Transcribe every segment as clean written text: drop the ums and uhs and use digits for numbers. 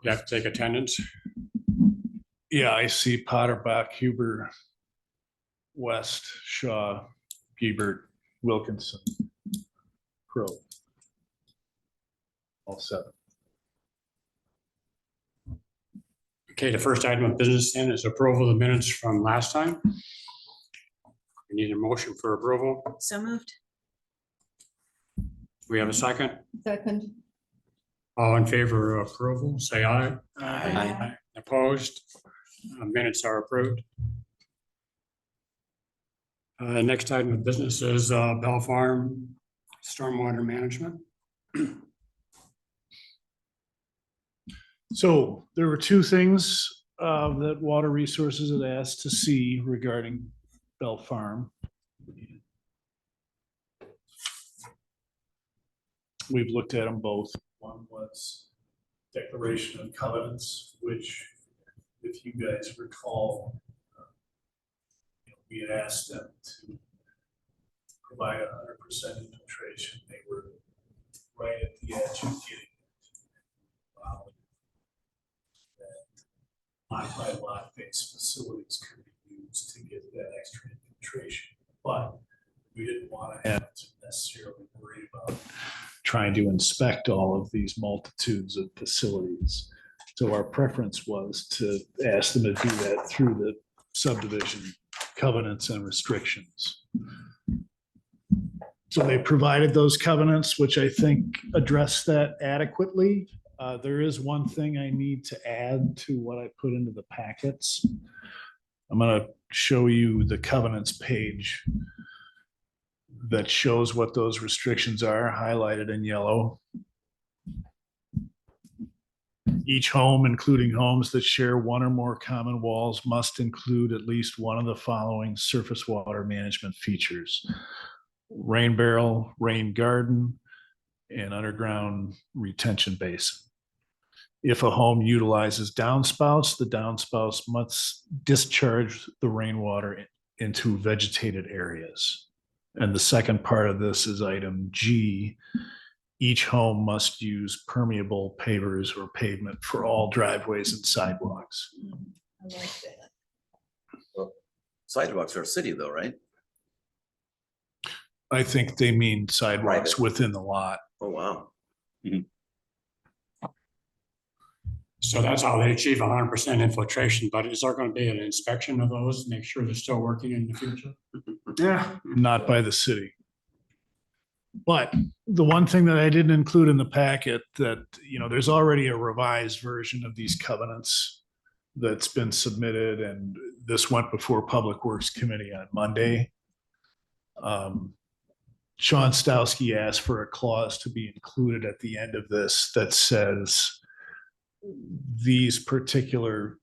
You have to take attendance. Yeah, I see Potterbach, Huber, West, Shaw, Gebert, Wilkinson, Crow. All seven. Okay, the first item of business then is approval of the minutes from last time. We need a motion for approval. So moved. We have a second. Second. All in favor of approval, say aye. Aye. Opposed? Minutes are approved. Next item of business is Bell Farm Stormwater Management. So there were two things that Water Resources had asked to see regarding Bell Farm. We've looked at them both. One was declaration of covenants, which, if you guys recall, we had asked them to provide 100% infiltration. They were right at the edge of getting modified lot-based facilities could be used to get that extra infiltration, but we didn't want to have to necessarily worry about trying to inspect all of these multitudes of facilities. So our preference was to ask them to do that through the subdivision covenants and restrictions. So they provided those covenants, which I think address that adequately. There is one thing I need to add to what I put into the packets. I'm going to show you the covenants page that shows what those restrictions are, highlighted in yellow. Each home, including homes that share one or more common walls, must include at least one of the following surface water management features: rain barrel, rain garden, and underground retention basin. If a home utilizes downspouts, the downspouts must discharge the rainwater into vegetated areas. And the second part of this is item G. Each home must use permeable pavers or pavement for all driveways and sidewalks. I like that. Well, sidewalks are city though, right? I think they mean sidewalks Private. within the lot. Oh, wow. So that's how they achieve 100% infiltration, but is there going to be an inspection of those, make sure they're still working in the future? Yeah. Not by the city. But the one thing that I didn't include in the packet that, there's already a revised version of these covenants that's been submitted, and this went before Public Works Committee on Monday. Sean Stowski asked for a clause to be included at the end of this that says these particular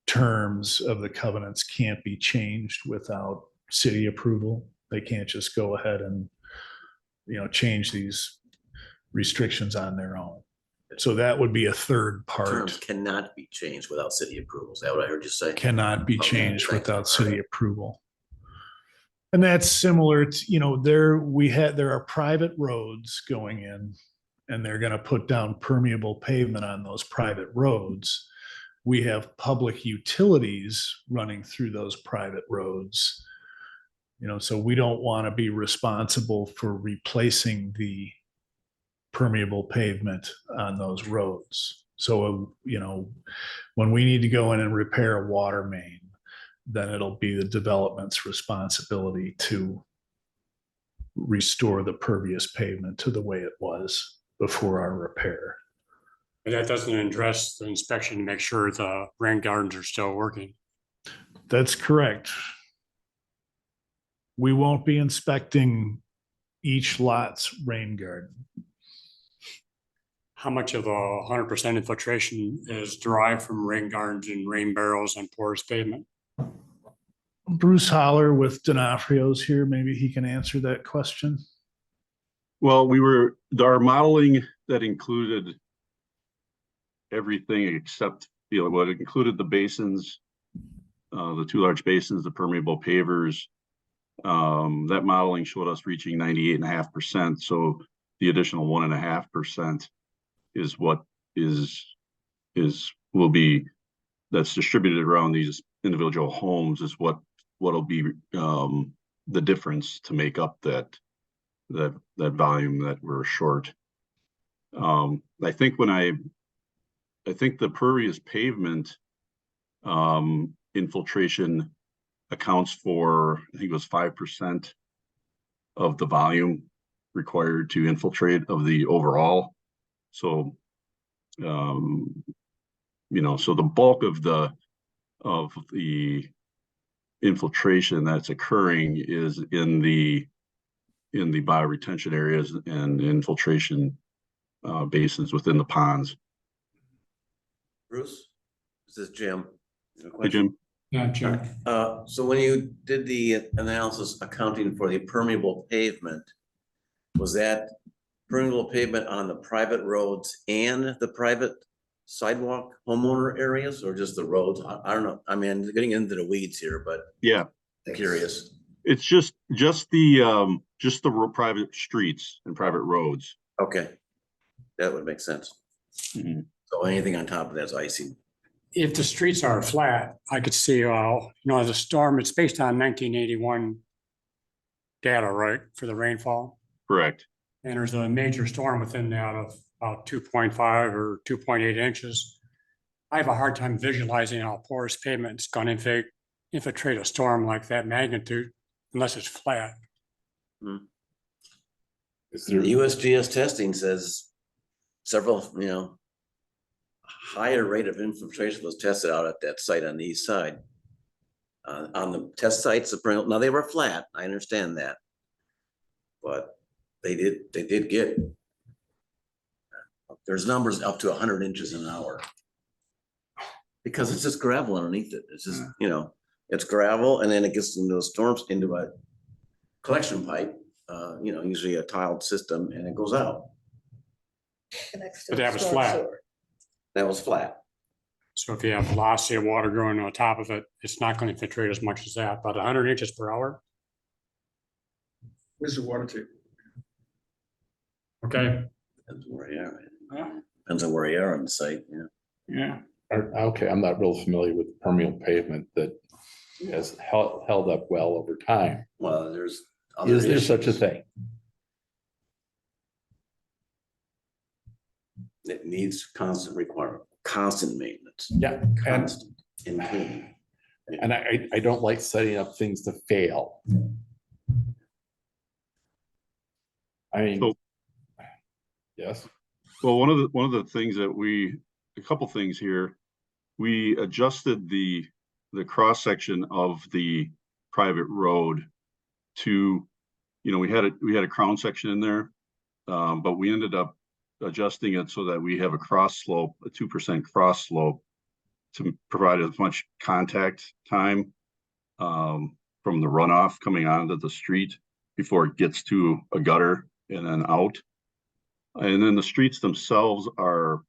terms of the covenants can't be changed without city approval. They can't just go ahead and, change these restrictions on their own. So that would be a third part. Terms cannot be changed without city approval. Is that what I heard you say? Cannot be Okay, changed thanks. without city approval. And that's similar to, there are private roads going in, and they're going to put down permeable pavement on those private roads. We have public utilities running through those private roads. So we don't want to be responsible for replacing the permeable pavement on those roads. So, when we need to go in and repair a water main, then it'll be the development's responsibility to restore the pervious pavement to the way it was before our repair. But that doesn't address the inspection to make sure the rain gardens are still working. That's correct. We won't be inspecting each lot's rain garden. How much of the 100% infiltration is derived from rain gardens and rain barrels and porous pavement? Bruce Holler with D'Onofrio's here. Maybe he can answer that question. Well, our modeling that included everything except, what included the basins, the two large basins, the permeable pavers. That modeling showed us reaching 98.5%. So the additional 1.5% is what is will be, that's distributed around these individual homes is what'll be the difference to make up that volume that we're short. I think the pervious pavement infiltration accounts for, I think it was 5% of the volume required to infiltrate of the overall. So, so the bulk of the infiltration that's occurring is in the bioretention areas and infiltration basins within the ponds. Bruce, this is Jim. You have a Hey, question? Jim. Yeah, Jim. So when you did the analysis accounting for the permeable pavement, was that permeable pavement on the private roads and the private sidewalk homeowner areas, or just the roads? I don't know. I mean, getting into the weeds here, but Yeah, I'm curious. it's just the private streets and private roads. Okay, that would make sense. Mhm. So anything on top of that's icing. If the streets are flat, I could see, the storm, it's based on 1981 data, right, for the rainfall? Correct. And there's a major storm within that of about 2.5 or 2.8 inches. I have a hard time visualizing how porous pavement is going to infiltrate a storm like that magnitude unless it's flat. The USGS testing says several, higher rate of infiltration was tested out at that site on the east side. On the test sites, now they were flat, I understand that. But they did get, there's numbers up to 100 inches an hour. Because it's just gravel underneath it. It's just, it's gravel, and then it gets into the storms, into a collection pipe, usually a tiled system, and it goes out. Connects to But the that was storm flat. sewer. That was flat. So if you have velocity of water going on top of it, it's not going to infiltrate as much as that, about 100 inches per hour. Where's the water table? Okay. Depends on where you are. Yeah. Depends on where you are on the site, Yeah. Okay, I'm not real familiar with permeable pavement that has held up well over time. Well, there's. other Is there such a issues. thing? It needs constant maintenance. Yeah, and, Constant and cleaning. and I don't like setting up things to fail. I mean, So- yes, Well, one of the things that a couple things here, we adjusted the cross section of the private road to, we had a crown section in there, but we ended up adjusting it so that we have a cross slope, a 2% cross slope, to provide as much contact time from the runoff coming onto the street before it gets to a gutter and then out. And then the streets themselves are,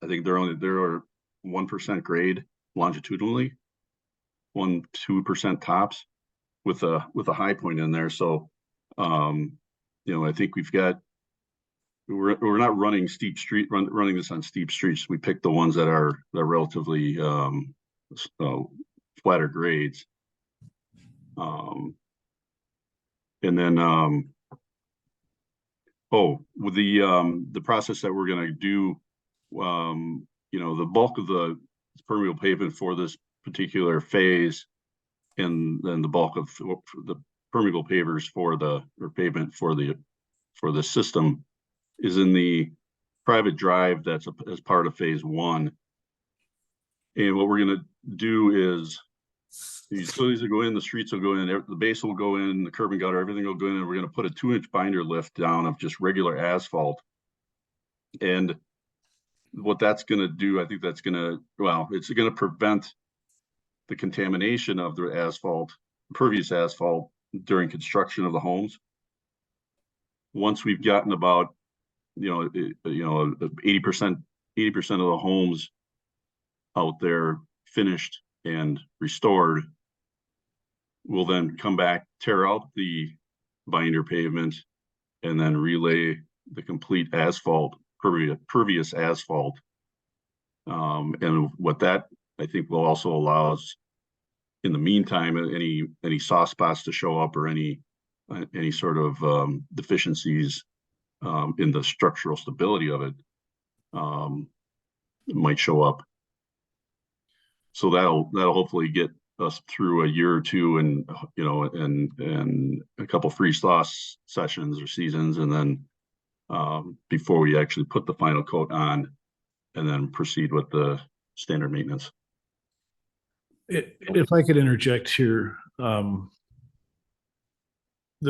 I think they're 1% grade longitudinally, 2% tops with a high point in there. So, I think we're not running running this on steep streets. We picked the ones that are relatively flatter grades. And then, with the process that we're going to do, the bulk of the permeable pavement for this particular phase, and then the bulk of the permeable pavers pavement for the system is in the private drive that's as part of phase 1. And what we're going to do is the utilities will go in, the streets will go in, the base will go in, the curb and gutter, everything will go in, and we're going to put a 2-inch binder lift down of just regular asphalt. And what that's going to do, I think it's going to prevent the contamination of the pervious asphalt during construction of the homes. Once we've gotten about 80% of the homes out there finished and restored, we'll then come back, tear out the binder pavement, and then relay the complete asphalt, pervious asphalt And what that, I think, will also allow us, in the meantime, any soft spots to show up, or any sort of deficiencies in the structural stability of it might show up. So that'll hopefully get us through a year or two, and and a couple freeze-thaw sessions or seasons, and then before we actually put the final coat on, and then proceed with the standard maintenance. If I could interject here, the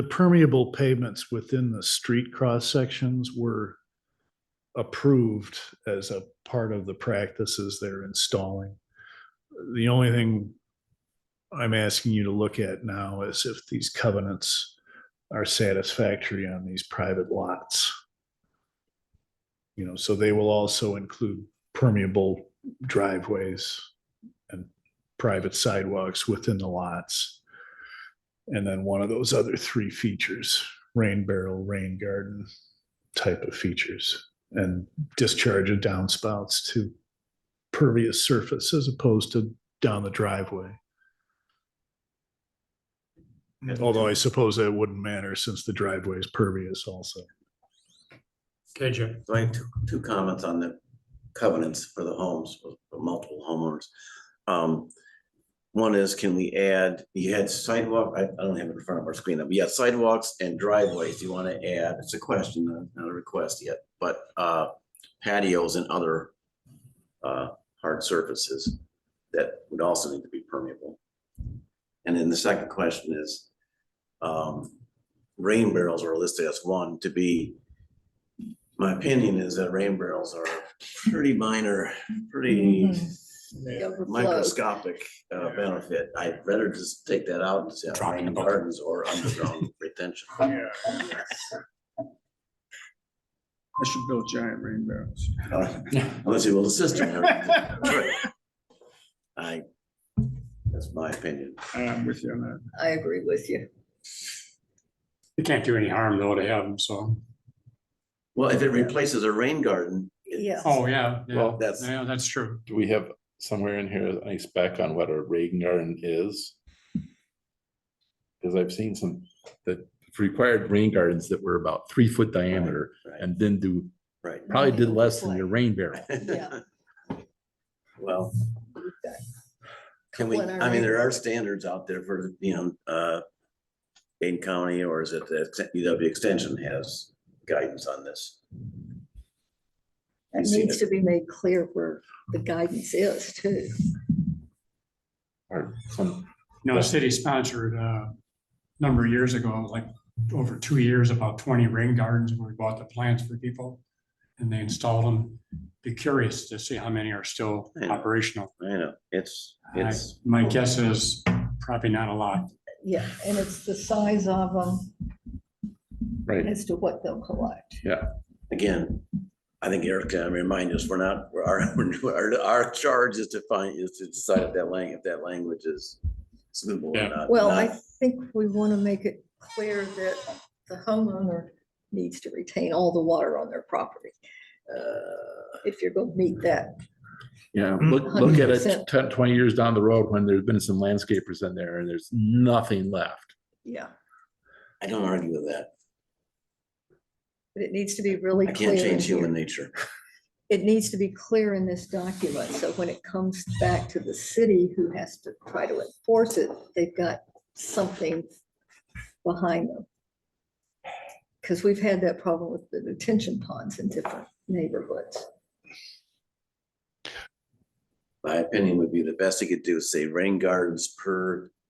permeable pavements within the street cross sections were approved as a part of the practices they're installing. The only thing I'm asking you to look at now is if these covenants are satisfactory on these private lots. So they will also include permeable driveways and private sidewalks within the lots. And then one of those other three features, rain barrel, rain garden type of features, and discharge of downspouts to pervious surface as opposed to down the driveway. Although I suppose that wouldn't matter since the driveway is pervious also. Okay, Jim. So I have two comments on the covenants for the homes, for multiple homeowners. One is, can we add, you had sidewalk, I don't have it in front of our screen, but yeah, sidewalks and driveways, you want to add, it's a question, not a request yet, but patios and other hard surfaces that would also need to be permeable. And then the second question is, rain barrels are listed as one to be. My opinion is that rain barrels are pretty minor, pretty microscopic benefit. I'd rather just take that out and say rain gardens or underground retention. I should build giant rain barrels. Unless you build a system. That's my opinion. I'm with you on that. I agree with you. You can't do any harm though to have them, so. Well, if it replaces a rain garden, Yeah. Oh, yeah, Well, that's true. Do we have somewhere in here any spec on what a rain garden is? Because I've seen some that required rain gardens that were about 3 foot diameter right, and then do right. probably did less than your rain barrel. Yeah. Well, We've got can we, couple in our I mean, there are neighborhood. standards out there for, Dane County, or is it the UW Extension has guidance on this? It I've seen needs it. to be made clear where the guidance is too. Or some, The city sponsored a number of years ago, like over 2 years, about 20 rain gardens where we bought the plants for people and they installed them. Be curious to see how many are still I know. operational. I know, it's, My guess is probably not a lot. Yeah, and it's the size of them right, as to what they'll collect. yeah. again, I think Eric can remind us, our charge is to decide if that language is suitable or Yeah. not. Well, not- I think we want to make it clear that the homeowner needs to retain all the water on their property. If you're going to meet that. Yeah, look at it 100%. 10, 20 years down the road when there's been some landscapers in there and there's nothing left. Yeah, I don't argue with that. but it needs to be really I clear. can't in change here. human nature. It needs to be clear in this document, so when it comes back to the city who has to try to enforce it, they've got something behind them. Because we've had that problem with the detention ponds in different neighborhoods. My opinion would be the best you could do is say rain gardens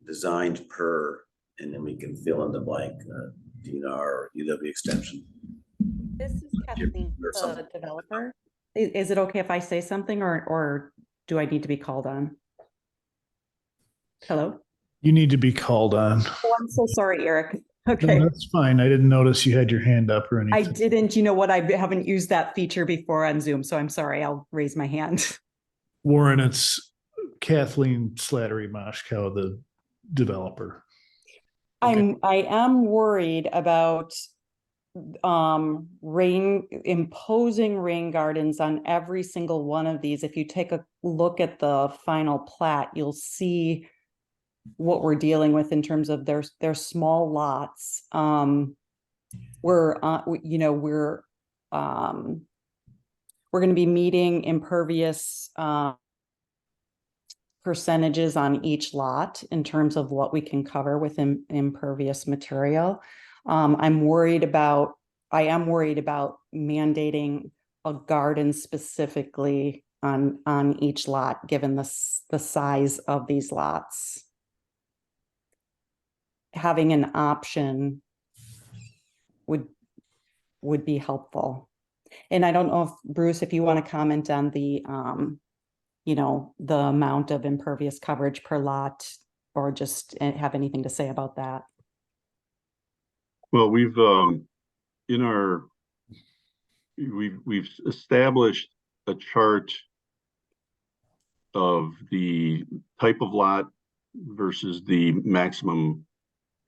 designed per, and then we can fill in the blank, DNR or UW Extension. This is Kathleen, or the something. developer. Is it okay if I say something or do I need to be called on? Hello? You need to be called on. Oh, I'm so sorry, Eric. No, Okay. that's fine. I didn't notice you had your hand up or I anything. didn't, you know what? I haven't used that feature before on Zoom, so I'm sorry. I'll raise my hand. Warren, it's Kathleen Slattery Moshkow, the developer. I am worried about imposing rain gardens on every single one of these. If you take a look at the final plat, you'll see what we're dealing with in terms of their small lots. We're going to be meeting impervious percentages on each lot in terms of what we can cover with impervious material. I am worried about mandating a garden specifically on each lot, given the size of these lots. Having an option would be helpful. And I don't know if Bruce, if you want to comment on the the amount of impervious coverage per lot, or just have anything to say about that. Well, we've established a chart of the type of lot versus the maximum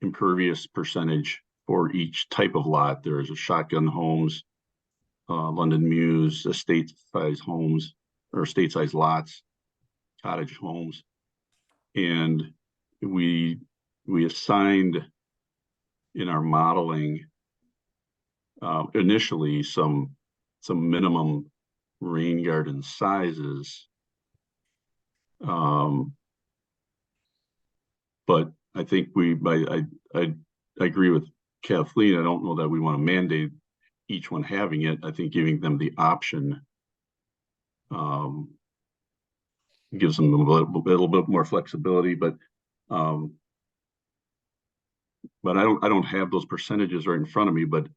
impervious percentage for each type of lot. There's a shotgun homes, London Mews, estate size homes or estate size lots, cottage homes, and we assigned in our modeling initially some minimum rain garden sizes, but I think I agree with Kathleen. I don't know that we want to mandate each one having it. I think giving them the option gives them a little bit more flexibility, but I don't have those percentages right in front of me, but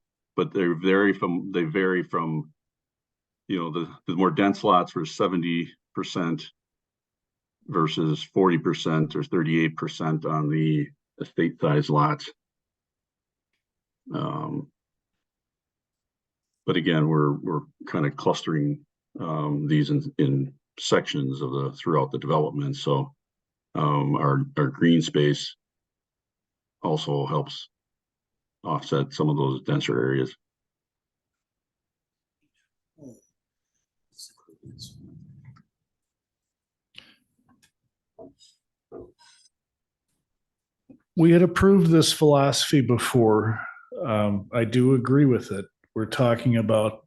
they vary from the more dense lots were 70% versus 40% or 38% on the estate size lots. But again, we're kind of clustering these in sections of throughout the development. So our green space also helps offset some of those denser areas. We had approved this philosophy before. I do agree with it. We're talking about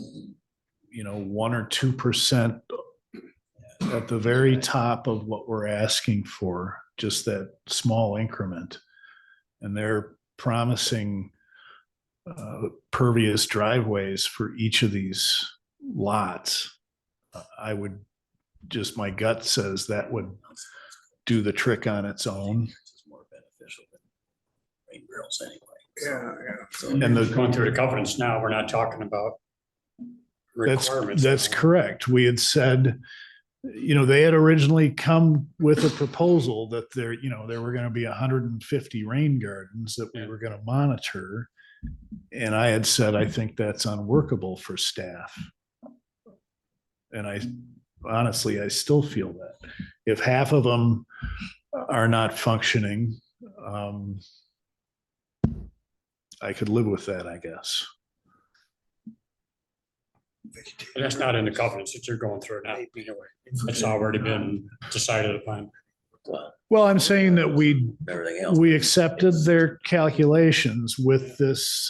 1 or 2% at the very top of what we're asking for, just that small increment. And they're promising pervious driveways for each of these lots. My gut says that would do the trick on its own. It's more beneficial than rain barrels anyway. Yeah. And going through the covenants now, we're not talking about requirements. That's correct. We had said, they had originally come with a proposal that there were going to be 150 rain gardens that we were going to monitor. And I had said, I think that's unworkable for staff. And I still feel that if half of them are not functioning, I could live with that, I guess. But that's not in the covenants that you're going through now anyway. It's already been decided upon. Well, I'm saying that Everything else. we accepted their calculations with this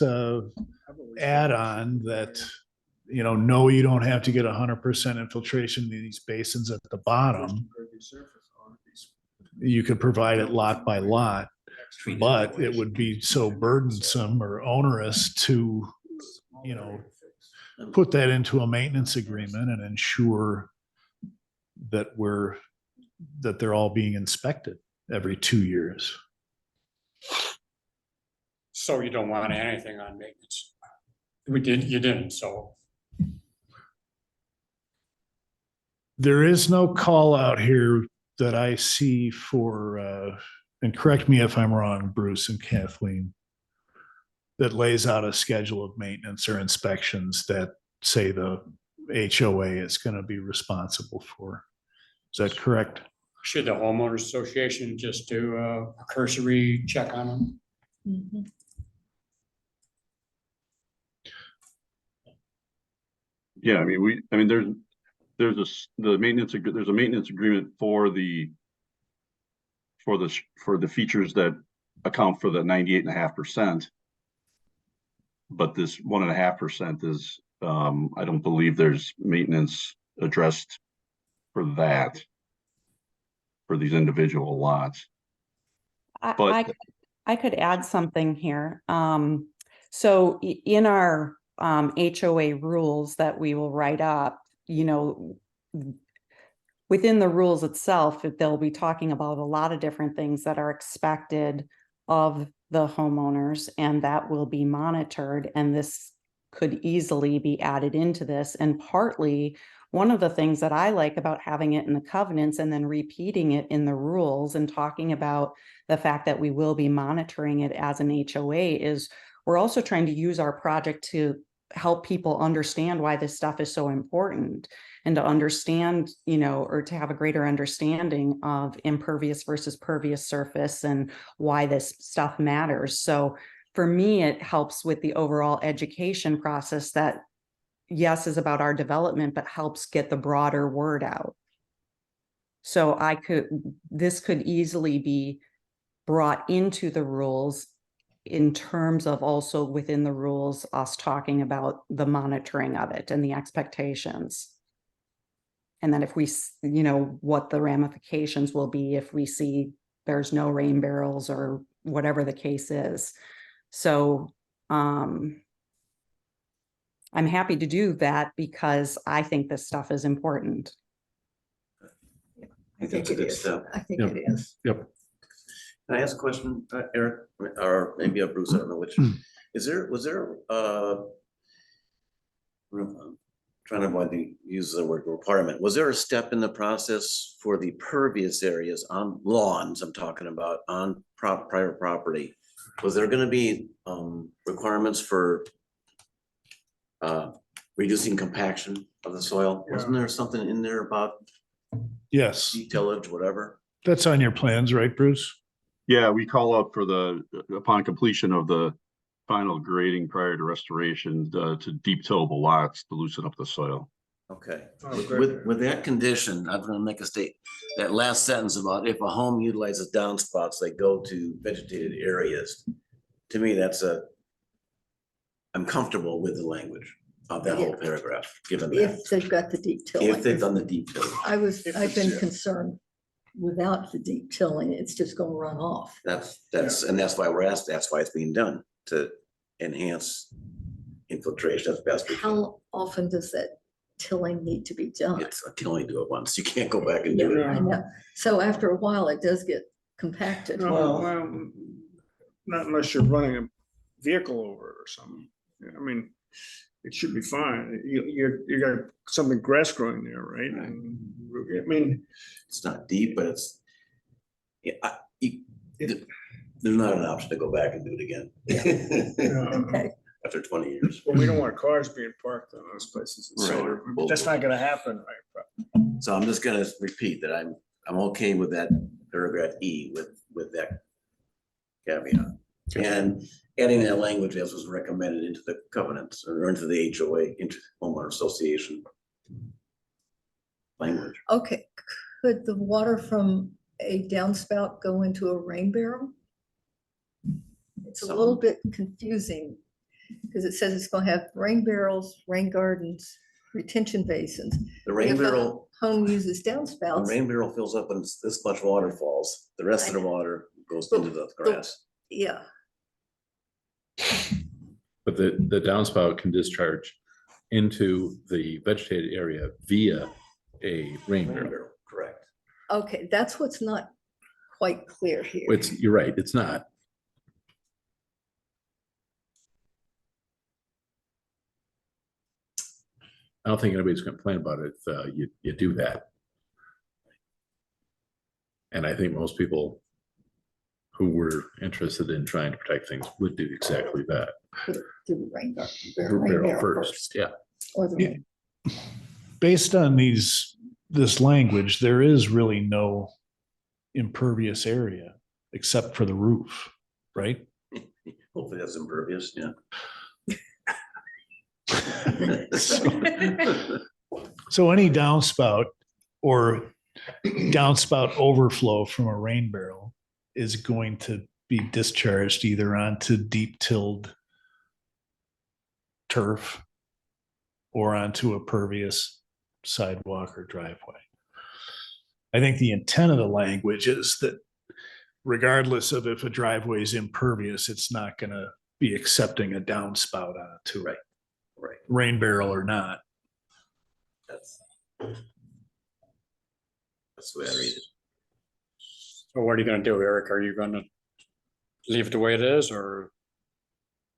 add-on that, no, you don't have to get 100% infiltration in these basins at the bottom. You could provide it lot by lot, but it would be so burdensome or onerous to, put that into a maintenance agreement and ensure that they're all being inspected every 2 years. So you don't want anything on maintenance. You didn't, so. There is no call out here that I see for, and correct me if I'm wrong, Bruce and Kathleen, that lays out a schedule of maintenance or inspections that say the HOA is going to be responsible for. Is that correct? Should the homeowners association just do a cursory check on them? Mhm. Yeah, I mean, there's a maintenance agreement for the features that account for the 98.5%. But this 1.5% is, I don't believe there's maintenance addressed for that, for these individual lots. But- I could add something here. So in our HOA rules that we will write up, within the rules itself, they'll be talking about a lot of different things that are expected of the homeowners, and that will be monitored. And this could easily be added into this. And partly, one of the things that I like about having it in the covenants and then repeating it in the rules and talking about the fact that we will be monitoring it as an HOA is we're also trying to use our project to help people understand why this stuff is so important, and to understand, or to have a greater understanding of impervious versus pervious surface and why this stuff matters. So for me, it helps with the overall education process that, yes, is about our development, but helps get the broader word out. So this could easily be brought into the rules in terms of also within the rules, us talking about the monitoring of it and the expectations. And then if we, what the ramifications will be if we see there's no rain barrels or whatever the case is. So I'm happy to do that because I think this stuff is important. I think it is. I think Yep. it is. Yep. Can I ask a question, Eric, or maybe Bruce, I don't know which, was there, trying to avoid the use of the word requirement, was there a step in the process for the pervious areas on lawns, I'm talking about, on private property? Was there gonna be, requirements for, reducing compaction of the soil? Wasn't there something in there about Yes, tillage, whatever? that's on your plans, right, Bruce? Yeah, we call out for upon completion of the final grading prior to restoration, to deep tillable lots to loosen up the soil. Okay, Oh, with, good. with that condition, I'm gonna make a state, that last sentence about if a home utilizes downspouts, they go to vegetated areas. To me, I'm comfortable with the language of that whole paragraph, given that, If they've got the deep tilling. if they've done the deep tilling. I've been concerned without the deep tilling, it's just gonna run off. And that's why we're asked, that's why it's being done, to enhance infiltration as best we can. How often does that tilling need to be done? I can only do it once, you can't go back and do Yeah, I it. know. So after a while, it does get compacted. Well, not unless you're running a vehicle over it or something. I mean, it should be fine. You got something grass growing there, right? Right. And, I mean, It's not deep, but it's, there's not an option to go back and do it again. Okay, After 20 years. well, we don't want cars being parked in those places. And so Right. that's not gonna happen, right? So I'm just gonna repeat that I'm okay with that paragraph E with that caveat. And adding that language as was recommended into the covenants or into the HOA, into homeowner association language. okay. Could the water from a downspout go into a rain barrel? It's a little bit confusing because it says it's gonna have rain barrels, rain gardens, retention basins. The rain If a barrel, home uses the downspouts, rain barrel fills up when this much water falls. The rest of the water goes into the grass. yeah, But the downspout can discharge into the vegetated area via a rain Rain barrel. barrel, correct. okay, that's what's not quite clear here. You're right, it's not. I don't think anybody's gonna complain about it if you do that. And I think most people who were interested in trying to protect things would do exactly that. Put it to the rain garden. Barrel first, yeah. Or the Yeah. rain. Based on this language, there is really no impervious area except for the roof, right? Hopefully that's impervious, yeah. So any downspout or downspout overflow from a rain barrel is going to be discharged either onto deep tilled turf or onto a pervious sidewalk or driveway. I think the intent of the language is that regardless of if a driveway is impervious, it's not going to be accepting a downspout onto it. Right. Rain barrel or not. That's the way I read it. So what are you gonna do, Eric? Are you gonna leave it the way it is, or?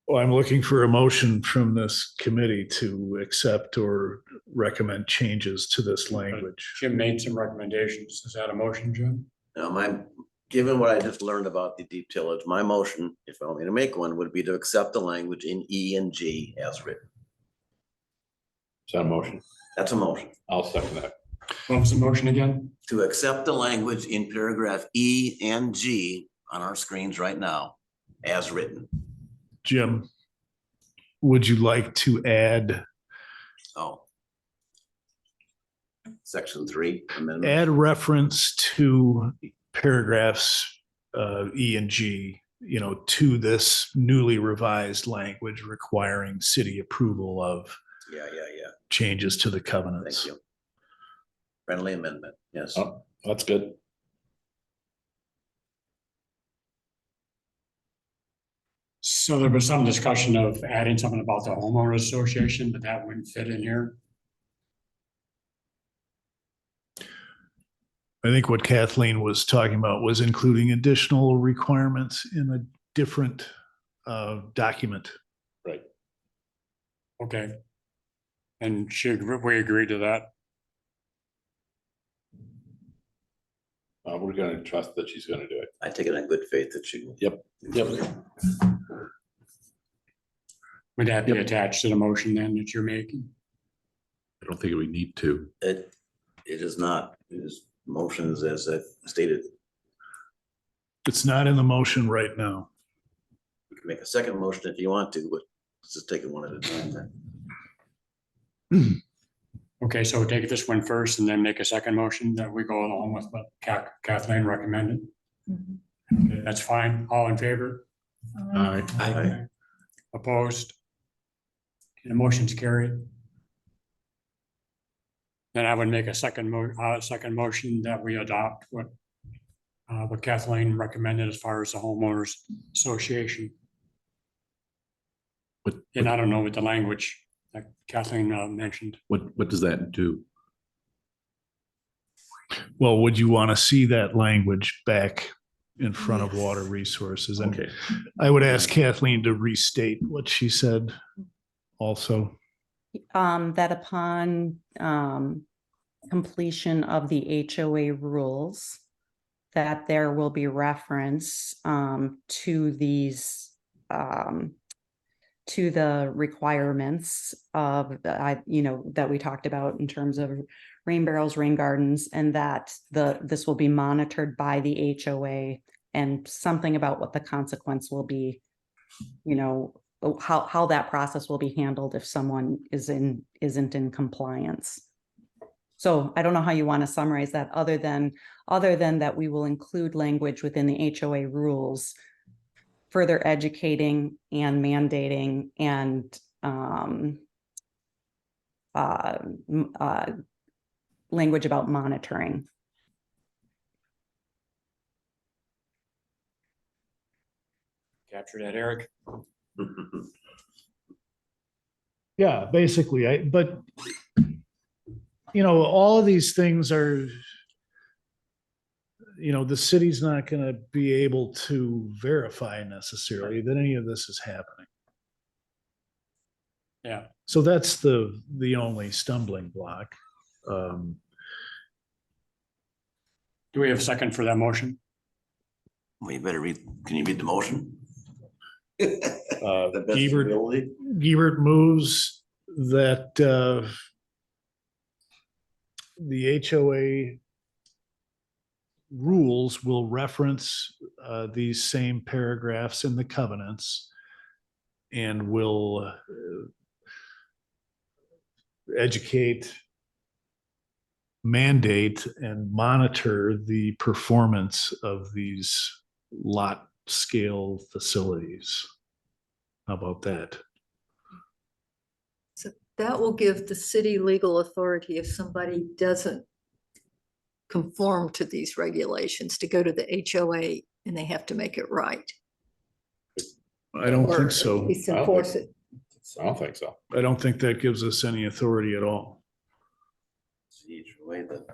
Well, I'm looking for a motion from this committee to accept or recommend changes to this language. Jim made some recommendations. Is that a motion, Jim? Now, given what I just learned about the deep tillage, my motion, if I want me to make one, would be to accept the language in E and G as written. Is that a motion? That's a motion. I'll second that. What was the motion again? To accept the language in paragraph E and G on our screens right now as written. Jim, would you like to add Section 3 amendment. add reference to paragraphs E and G, to this newly revised language requiring city approval of Yeah. changes to the Thank covenants? you. Friendly amendment, yes. Oh, that's good. So there was some discussion of adding something about the homeowner association, but that wouldn't fit in here. I think what Kathleen was talking about was including additional requirements in a different document. Right. Okay. And we agreed to that. We're gonna trust that she's gonna do it. I take it in good faith that she. Yep. Would that be attached to the motion then that you're making? I don't think we need to. It is not, it is motions as I've stated. It's not in the motion right now. You can make a second motion if you want to, but let's just take it one at a time then. Okay, so take this one first and then make a second motion that we go along with what Kathleen recommended. Okay, that's fine. All in favor? Aye. Opposed? The motion's carried. Then I would make a second motion that we adopt what Kathleen recommended as far as the homeowners association. And I don't know what the language that Kathleen mentioned. What does that do? Well, would you want to see that language back in front of water resources? And Okay. I would ask Kathleen to restate what she said also. That upon completion of the HOA rules, that there will be reference to these to the requirements of that we talked about in terms of rain barrels, rain gardens, and that this will be monitored by the HOA, and something about what the consequence will be, how that process will be handled if someone isn't in compliance. So I don't know how you want to summarize that other than that we will include language within the HOA rules, further educating and mandating and language about monitoring. Capture that, Eric? Yeah, basically, but all of these things are, the city's not going to be able to verify necessarily that any of this is happening. Yeah. So that's the only stumbling block. Do we have a second for that motion? Well, you better read, can you read the motion? Giebert moves that the HOA rules will reference these same paragraphs in the covenants and will educate, mandate, and monitor the performance of these lot scale facilities. How about that? So that will give the city legal authority if somebody doesn't conform to these regulations to go to the HOA and they have to make it right. I don't Or think at so. least enforce it. I don't think so. I don't think that gives us any authority at all. Each way that.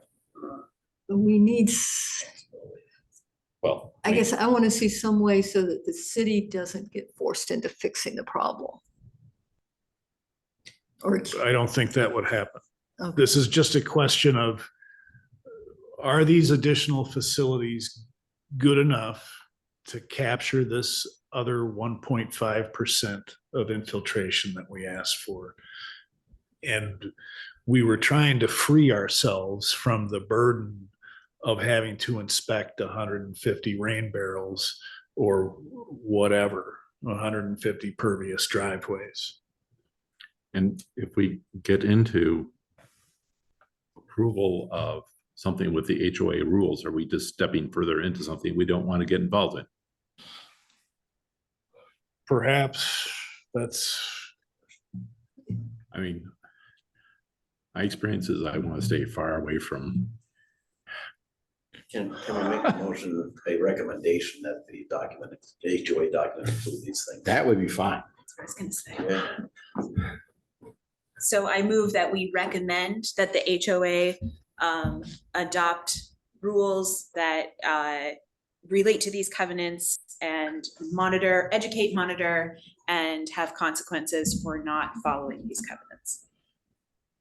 We need, Well. I guess I want to see some way so that the city doesn't get forced into fixing the problem. Or, I don't think that would happen. okay. This is just a question of, are these additional facilities good enough to capture this other 1.5% of infiltration that we asked for? And we were trying to free ourselves from the burden of having to inspect 150 rain barrels or whatever, 150 pervious driveways. And if we get into approval of something with the HOA rules, are we just stepping further into something we don't want to get involved in? Perhaps that's, I mean, my experience is I want to stay far away from. Can we make a motion, a recommendation that the document, the HOA document include these things? That would be fine. That's what I was gonna say. Yeah. So I move that we recommend that the HOA adopt rules that relate to these covenants and monitor, educate, monitor, and have consequences for not following these covenants.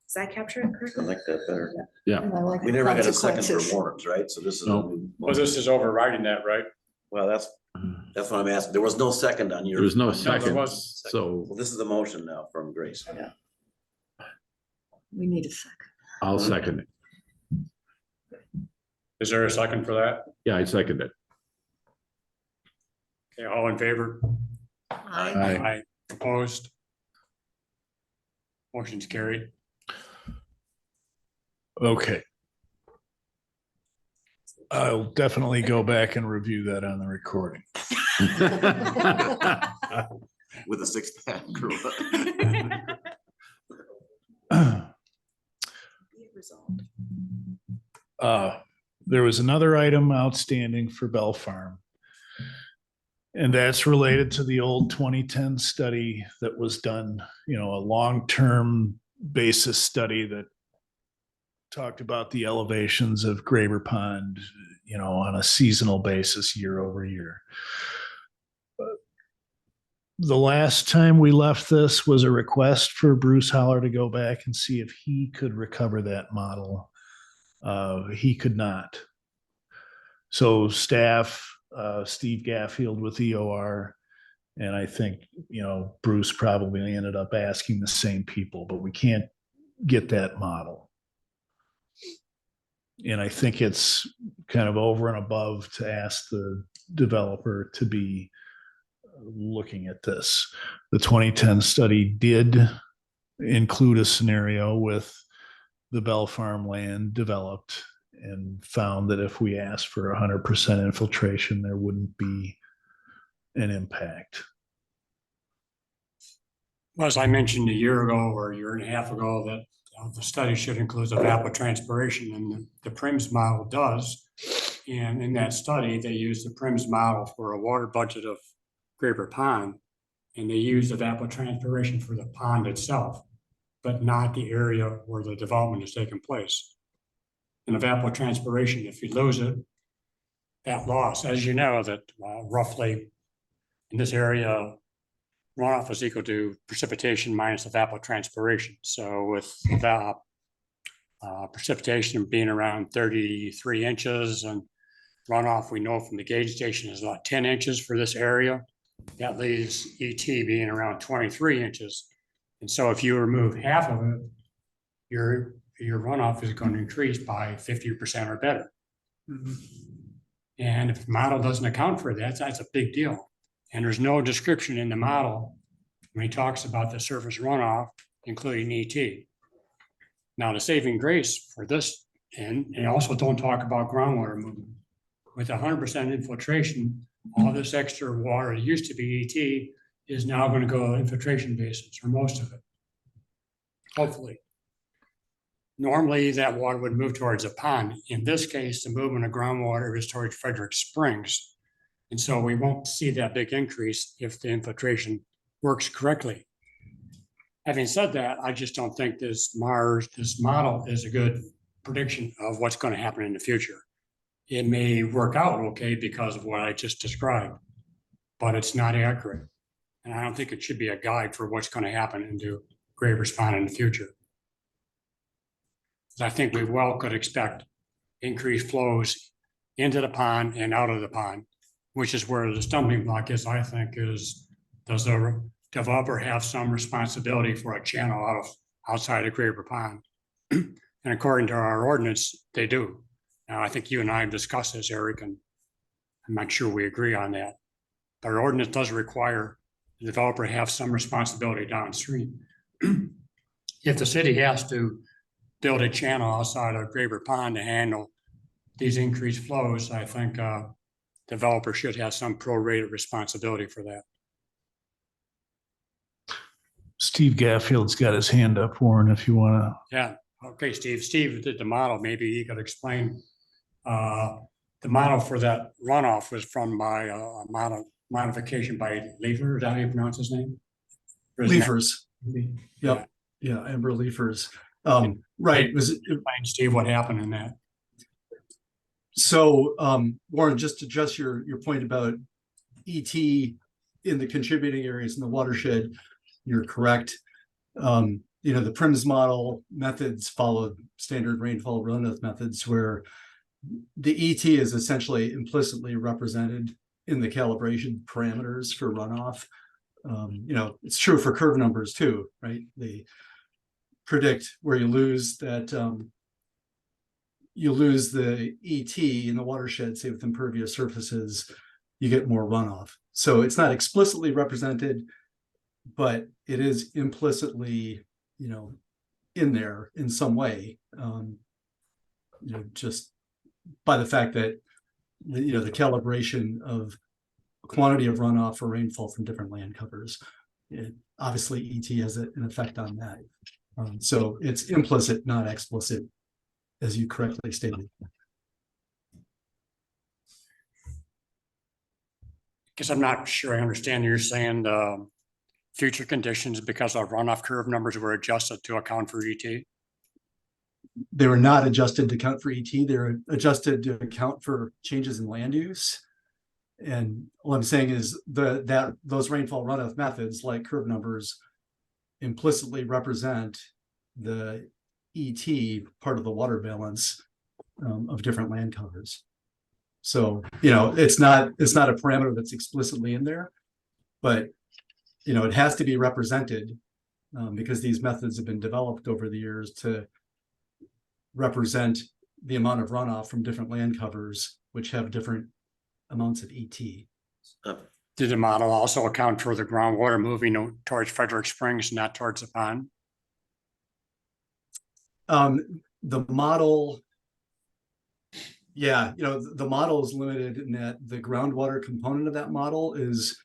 Does that capture it I correctly? like that better. Yeah. And I like We the never got a second for consequences. Warren's, right? So this is. No. Well, this is overriding that, right? Well, that's what I'm asking. There was no second on your. There was no there second, was. so Well, this is the motion now from Grace. Yeah. We need a second. I'll second it. Is there a second for that? Yeah, I second it. Okay, all in favor? Aye. Aye. Opposed? Motion's carried. okay. I'll definitely go back and review that on the recording. With a six pack. Resolved. There was another item outstanding for Bell Farm. And that's related to the old 2010 study that was done, you know, a long-term basis study that talked about the elevations of Graber Pond, you know, on a seasonal basis year over year. The last time we left this was a request for Bruce Holler to go back and see if he could recover that model. He could not. So staff, Steve Gaffield with EOR, and I think, you know, Bruce probably ended up asking the same people, but we can't get that model. And I think it's kind of over and above to ask the developer to be looking at this. The 2010 study did include a scenario with the Bell Farm land developed and found that if we asked for 100% infiltration, there wouldn't be an impact. Well, as I mentioned a year ago or a year and a half ago, that the study should include evapotranspiration, and the PRIMS model does. And in that study, they used the PRIMS model for a water budget of Graber Pond, and they used evapotranspiration for the pond itself, but not the area where the development is taking place. And evapotranspiration, if you lose it, that loss, as you know, that roughly in this area, runoff is equal to precipitation minus evapotranspiration. So with precipitation being around 33 inches and runoff, we know from the gauge station is about 10 inches for this area. That leaves ET being around 23 inches. And so if you remove half of it, your runoff is going to increase by 50% or better. And if the model doesn't account for that, that's a big deal. And there's no description in the model when he talks about the surface runoff, including ET. Now, the saving grace for this, and also don't talk about groundwater movement. With 100% infiltration, all this extra water that used to be ET is now going to go infiltration basins, or most of it. Hopefully. Normally, that water would move towards a pond. In this case, the movement of groundwater is towards Frederick Springs. And so we won't see that big increase if the infiltration works correctly. Having said that, I just don't think this model is a good prediction of what's going to happen in the future. It may work out okay because of what I just described, but it's not accurate. And I don't think it should be a guide for what's going to happen into Gravers Pond in the future. I think we well could expect increased flows into the pond and out of the pond, which is where the stumbling block is, I think, is does the developer have some responsibility for a channel outside of Graver Pond? And according to our ordinance, they do. Now, I think you and I have discussed this, Eric, and I'm not sure we agree on that. But our ordinance does require the developer have some responsibility downstream. If the city has to build a channel outside of Graver Pond to handle these increased flows, I think developer should have some prorated responsibility for that. Steve Gaffield's got his hand up, Warren, if you want to. Yeah, okay, Steve. Steve did the model. Maybe he could explain. The model for that runoff was from my modification by Lever. Is that how you pronounce his name? Leafers. Yeah. Yeah, Amber Leafers. Right. Explain, Steve, what happened in that. So, Warren, just to address your point about ET in the contributing areas in the watershed, you're correct. The PRIMS model methods follow standard rainfall runoff methods where the ET is essentially implicitly represented in the calibration parameters for runoff. It's true for curve numbers too, right? They predict where you lose that, you lose the ET in the watershed, say with impervious surfaces, you get more runoff. So it's not explicitly represented, but it is implicitly, in there in some way, just by the fact that, the calibration of quantity of runoff or rainfall from different land covers. Obviously, ET has an effect on that. So it's implicit, not explicit, as you correctly stated. Because I'm not sure I understand. You're saying future conditions because our runoff curve numbers were adjusted to account for ET? They were not adjusted to account for ET. They're adjusted to account for changes in land use. And what I'm saying is those rainfall runoff methods, like curve numbers, implicitly represent the ET part of the water balance of different land covers. So, it's not a parameter that's explicitly in there, but, it has to be represented because these methods have been developed over the years to represent the amount of runoff from different land covers, which have different amounts of ET. Did the model also account for the groundwater moving towards Frederick Springs, not towards the pond? The model, the model is limited in that the groundwater component of that model is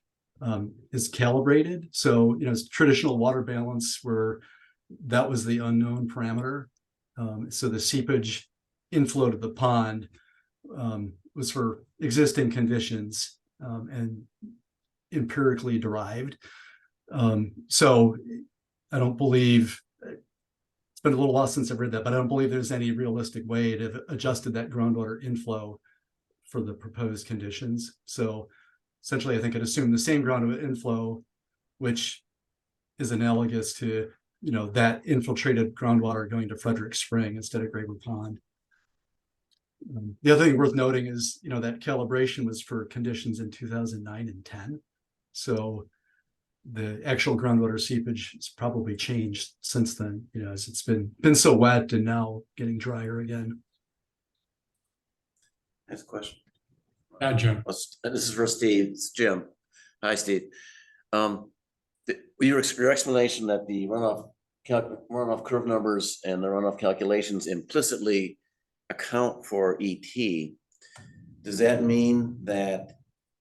calibrated. So, traditional water balance where that was the unknown parameter. So the seepage inflow to the pond was for existing conditions and empirically derived. So I don't believe, it's been a little while since I've read that, but I don't believe there's any realistic way to have adjusted that groundwater inflow for the proposed conditions. So essentially, I think it assumed the same groundwater inflow, which is analogous to, that infiltrated groundwater going to Frederick Spring instead of Graver Pond. The other thing worth noting is, that calibration was for conditions in 2009 and 10. So the actual groundwater seepage has probably changed since then, as it's been so wet and now getting drier again. Next question. Yeah, Jim. This is for Steve. It's Jim. Hi, Steve. Your explanation that the runoff runoff curve numbers and the runoff calculations implicitly account for ET, does that mean that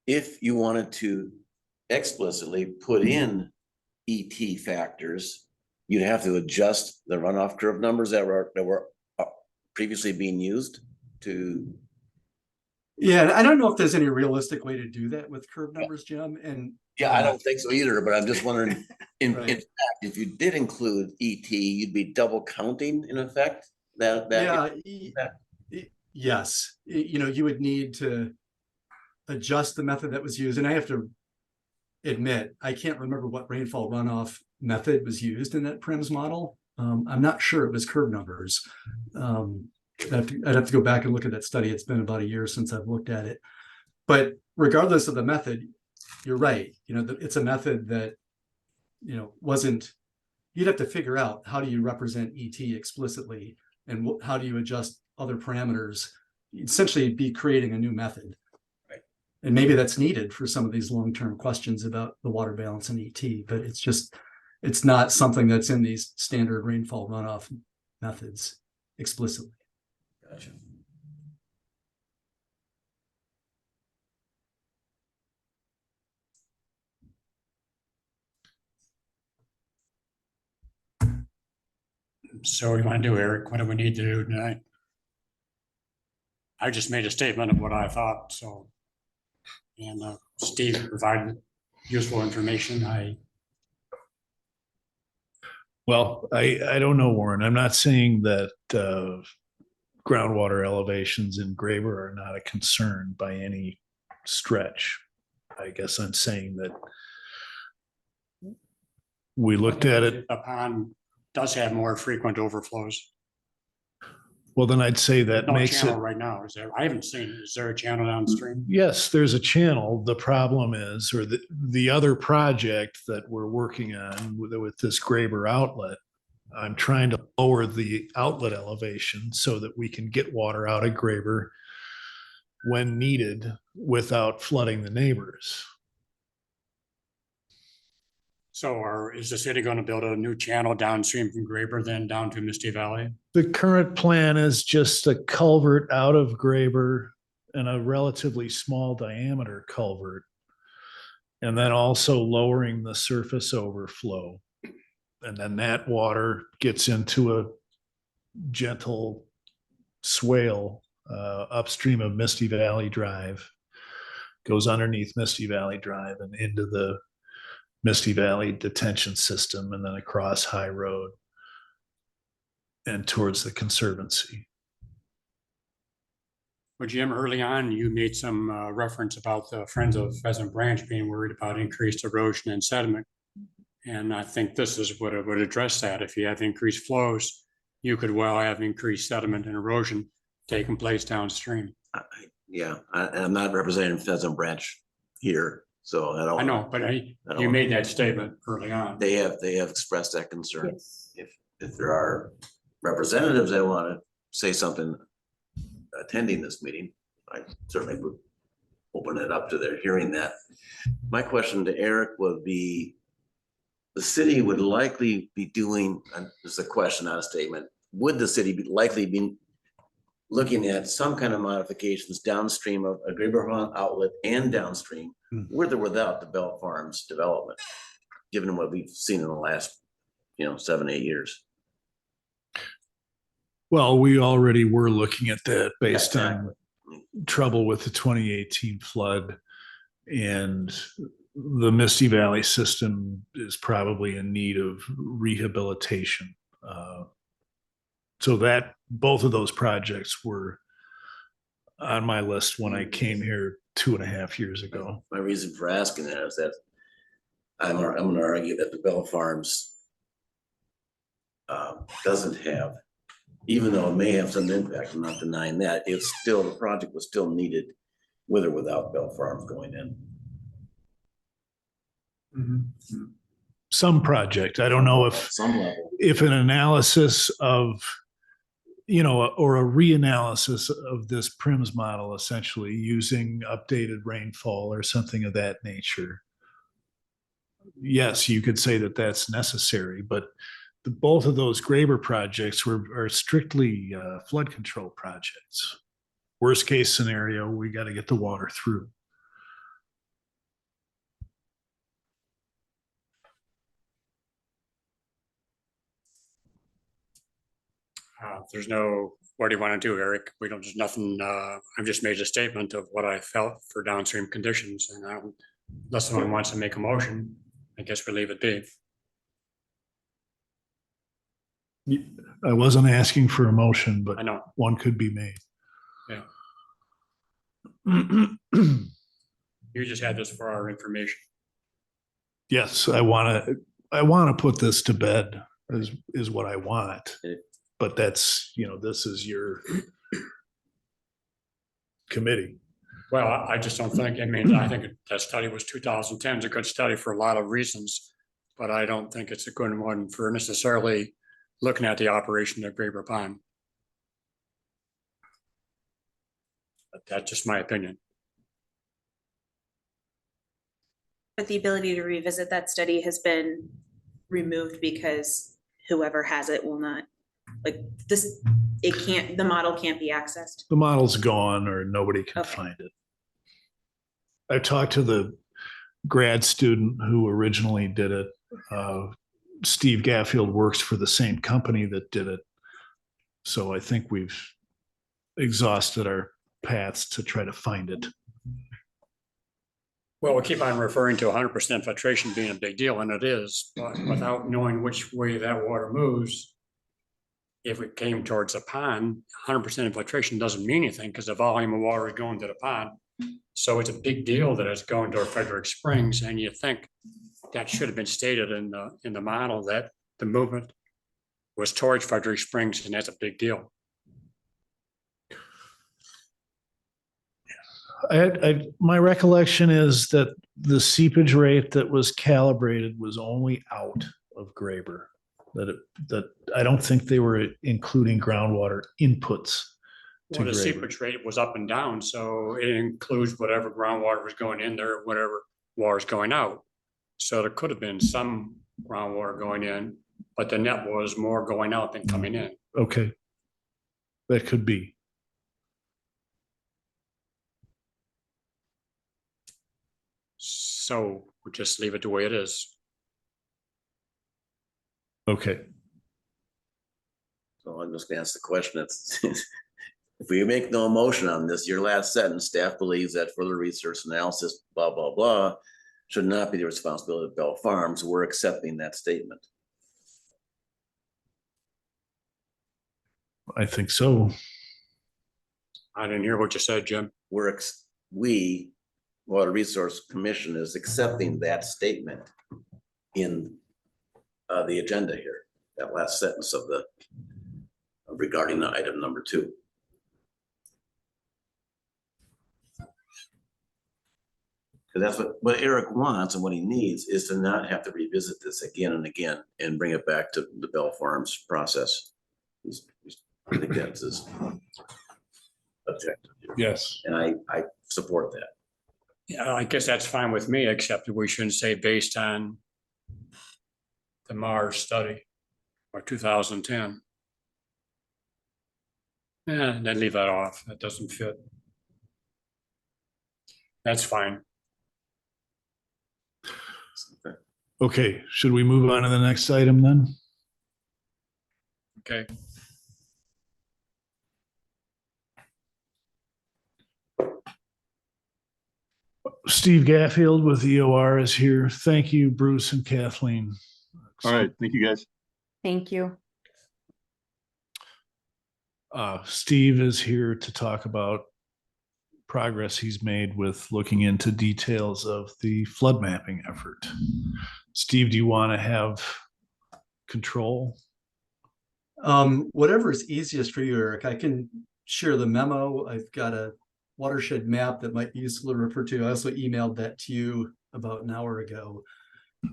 if you wanted to explicitly put in ET factors, you'd have to adjust the runoff curve numbers that were previously being used to? Yeah, I don't know if there's any realistic way to do that with curve numbers, Jim, and. Yeah, I don't think so either, but I'm just wondering, in Right. fact, if you did include ET, you'd be double counting in effect? Yeah, yes, you know, you would need to adjust the method that was used, and I have to admit, I can't remember what rainfall runoff method was used in that PRIMS model. I'm not sure it was curve numbers. I'd have to go back and look at that study. It's been about a year since I've looked at it. But regardless of the method, you're right. You know, it's a method that, you know, you'd have to figure out how do you represent ET explicitly and how do you adjust other parameters. You'd essentially be creating a new method. Right. And maybe that's needed for some of these long-term questions about the water balance and ET, but it's not something that's in these standard rainfall runoff methods explicitly. Gotcha. So what do you want to do, Eric? What do we need to do tonight? I just made a statement of what I thought, so. And Steve provided useful information. Well, I don't know, Warren. I'm not saying that groundwater elevations in Graber are not a concern by any stretch. I guess I'm saying that we looked at it. The pond does have more frequent overflows. Well, then I'd say that No makes channel it. right now, is there? I haven't seen, is there a channel downstream? Yes, there's a channel. The problem is, or the other project that we're working on with this Graber outlet, I'm trying to lower the outlet elevation so that we can get water out of Graber when needed without flooding the neighbors. So is the city going to build a new channel downstream from Graber, then down to Misty Valley? The current plan is just a culvert out of Graber and a relatively small diameter culvert. And then also lowering the surface overflow. And then that water gets into a gentle swale upstream of Misty Valley Drive, goes underneath Misty Valley Drive and into the Misty Valley detention system, and then across High Road and towards the Conservancy. Well, Jim, early on, you made some reference about the Friends of Pheasant Branch being worried about increased erosion and sediment. And I think this is what it would address that. If you have increased flows, you could well have increased sediment and erosion taking place downstream. I'm not representing Pheasant Branch here, so I don't. I know, but you made that statement early on. They have expressed that concern. Yes. If there are representatives that want to say something attending this meeting, I certainly would open it up to their hearing that. My question to Eric would be, the city would likely be doing, this is a question, not a statement, would the city likely be looking at some kind of modifications downstream of a Graber Pond outlet and downstream, with or without the Bell Farms development, given what we've seen in the last, 7-8 years? Well, we already were looking at that based Exactly. on trouble with the 2018 flood, and the Misty Valley system is probably in need of rehabilitation. So that both of those projects were on my list when I came here 2.5 years ago. My reason for asking that is that I'm going to argue that the Bell Farms doesn't have, even though it may have some impact, I'm not denying that, the project was still needed with or without Bell Farms going in. Some project, I don't know At some level. if an analysis of, or a reanalysis of this PRIMS model, essentially using updated rainfall or something of that nature. Yes, you could say that that's necessary, but both of those Graber projects are strictly flood control projects. Worst case scenario, we got to get the water through. There's no, what do you want to do, Eric? We don't, there's nothing, I've just made a statement of what I felt for downstream conditions, and unless someone wants to make a motion, I guess we leave it be. I wasn't asking for a motion, but I know, one could be made. yeah. You just had this for our information. Yes, I want to put this to bed is what I want. But that's, this is your committee. Well, I just don't think, I think that study was 2010 is a good study for a lot of reasons, but I don't think it's a good one for necessarily looking at the operation of Graber Pond. But that's just my opinion. But the ability to revisit that study has been removed because whoever has it will not, like this, the model can't be accessed. The model's gone or nobody can Okay. find it. I talked to the grad student who originally did it. Steve Gaffield works for the same company that did it. So I think we've exhausted our paths to try to find it. Well, we keep on referring to 100% filtration being a big deal, and it is, but without knowing which way that water moves, if it came towards a pond, 100% infiltration doesn't mean anything because the volume of water is going to the pond. So it's a big deal that it's going to Frederick Springs, and you think that should have been stated in the model that the movement was towards Frederick Springs, and that's a big deal. My recollection is that the seepage rate that was calibrated was only out of Graber. That I don't think they were including groundwater inputs to Well, the Graber. seepage rate was up and down, so it includes whatever groundwater was going in there, whatever water is going out. So there could have been some groundwater going in, but the net was more going out than coming in. Okay. That could be. So we'll just leave it the way it is. Okay. So I'm just gonna ask the question, it's, if we make no motion on this, your last sentence, staff believes that further research analysis, blah, blah, blah, should not be the responsibility of Bell Farms. We're accepting that statement. I think so. I didn't hear what you said, Jim. We, Water Resource Commission, is accepting that statement in the agenda here, that last sentence of regarding the item number 2. Because that's what Eric wants, and what he needs is to not have to revisit this again and again and bring it back to the Bell Farms process. I think that's his objective. Yes. And I support that. Yeah, I guess that's fine with me, except that we shouldn't say based on the Mars study or 2010. Yeah, then leave that off. That doesn't fit. That's fine. Okay. Should we move on to the next item then? Okay. Steve Gaffield with EOR is here. Thank you, Bruce and Kathleen. All right, thank you, guys. Thank you. Steve is here to talk about progress he's made with looking into details of the flood mapping effort. Steve, do you want to have control? Whatever is easiest for you, Eric. I can share the memo. I've got a watershed map that might be useful to refer to. I also emailed that to you about an hour ago.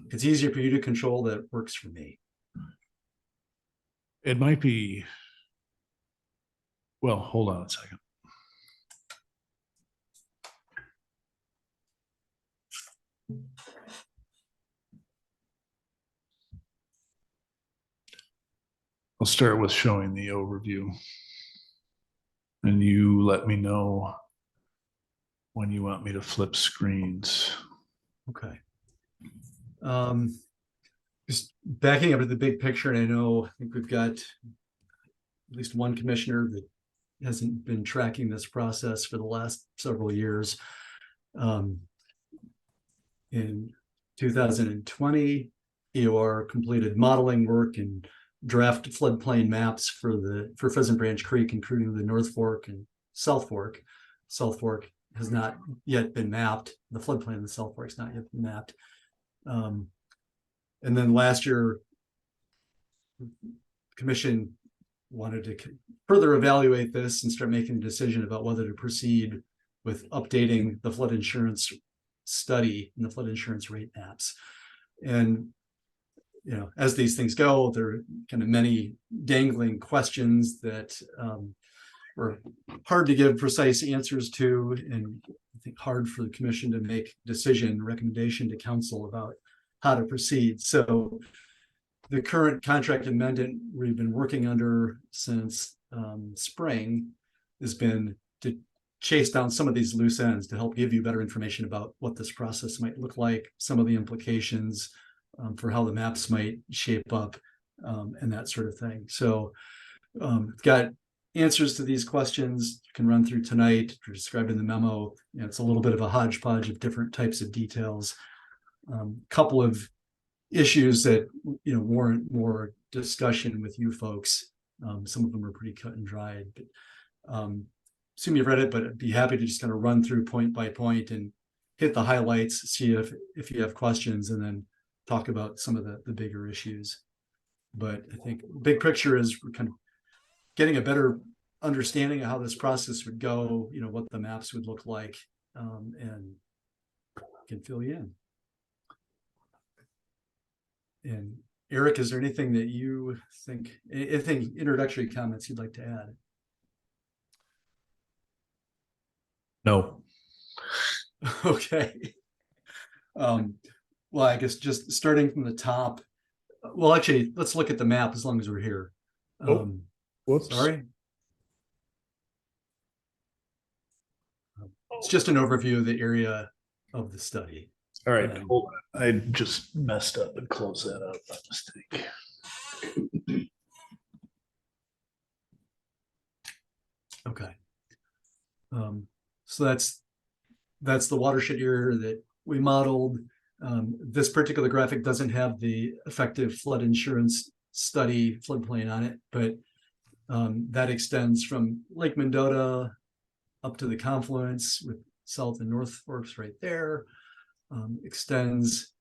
If it's easier for you to control, that works for me. It might be, well, hold on a second. I'll start with showing the overview. And you let me know when you want me to flip screens. Okay. Just backing up to the big picture, and I think we've got at least one commissioner that hasn't been tracking this process for the last several years. In 2020, EOR completed modeling work and draft floodplain maps for Pheasant Branch Creek, including the North Fork and South Fork. South Fork has not yet been mapped. The floodplain of the South Fork has not yet been mapped. And then last year, Commission wanted to further evaluate this and start making a decision about whether to proceed with updating the flood insurance study and the flood insurance rate maps. And, you know, as these things go, there are kind of many dangling questions that were hard to give precise answers to, and I think hard for the commission to make recommendation to council about how to proceed. So the current contract amendment we've been working under since spring has been to chase down some of these loose ends to help give you better information about what this process might look like, some of the implications for how the maps might shape up, and that sort of thing. So got answers to these questions you can run through tonight. They're described in the memo. You know, it's a little bit of a hodgepodge of different types of details. Couple of issues that, you know, warrant more discussion with you folks. Some of them are pretty cut and dried, but assume you've read it, but I'd be happy to just kind of run through point by point and hit the highlights, see if you have questions, and then talk about some of the bigger issues. But I think big picture is we're kind of getting a better understanding of how this process would go, you know, what the maps would look like, and can fill you in. And Eric, is there anything that you think, anything introductory comments you'd like to add? No. Okay. Well, I guess just starting from the top. Well, actually, let's look at the map as long as we're here. Whoops. Sorry. It's just an overview of the area of the study. All right, hold on. I just messed up and closed that out by mistake. Okay. So that's the watershed area that we modeled. This particular graphic doesn't have the effective flood insurance study floodplain on it, but that extends from Lake Mendota up to the confluence with South and North Forks right there. Extends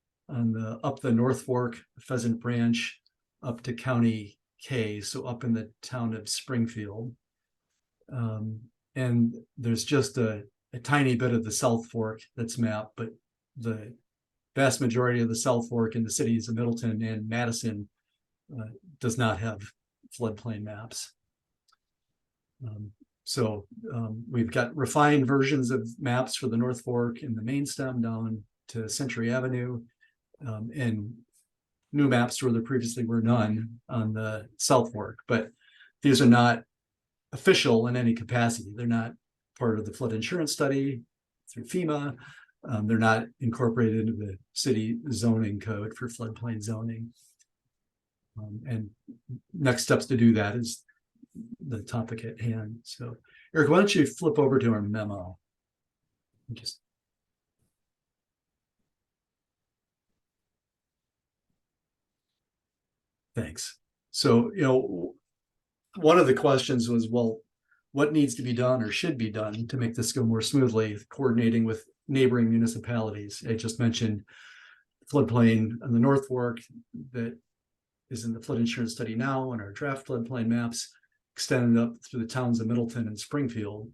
up the North Fork, Pheasant Branch, up to County K, so up in the town of Springfield. And there's just a tiny bit of the South Fork that's mapped, but the vast majority of the South Fork in the cities of Middleton and Madison does not have floodplain maps. So we've got refined versions of maps for the North Fork and the main stem down to Century Avenue, and new maps where there previously were none on the South Fork. But these are not official in any capacity. They're not part of the flood insurance study through FEMA. They're not incorporated into the city zoning code for floodplain zoning. And next steps to do that is the topic at hand. So Eric, why don't you flip over to our memo? Just thanks. So, you know, one of the questions was, well, what needs to be done or should be done to make this go more smoothly, coordinating with neighboring municipalities? I just mentioned floodplain on the North Fork that is in the flood insurance study now, and our draft floodplain maps extended up through the towns of Middleton and Springfield,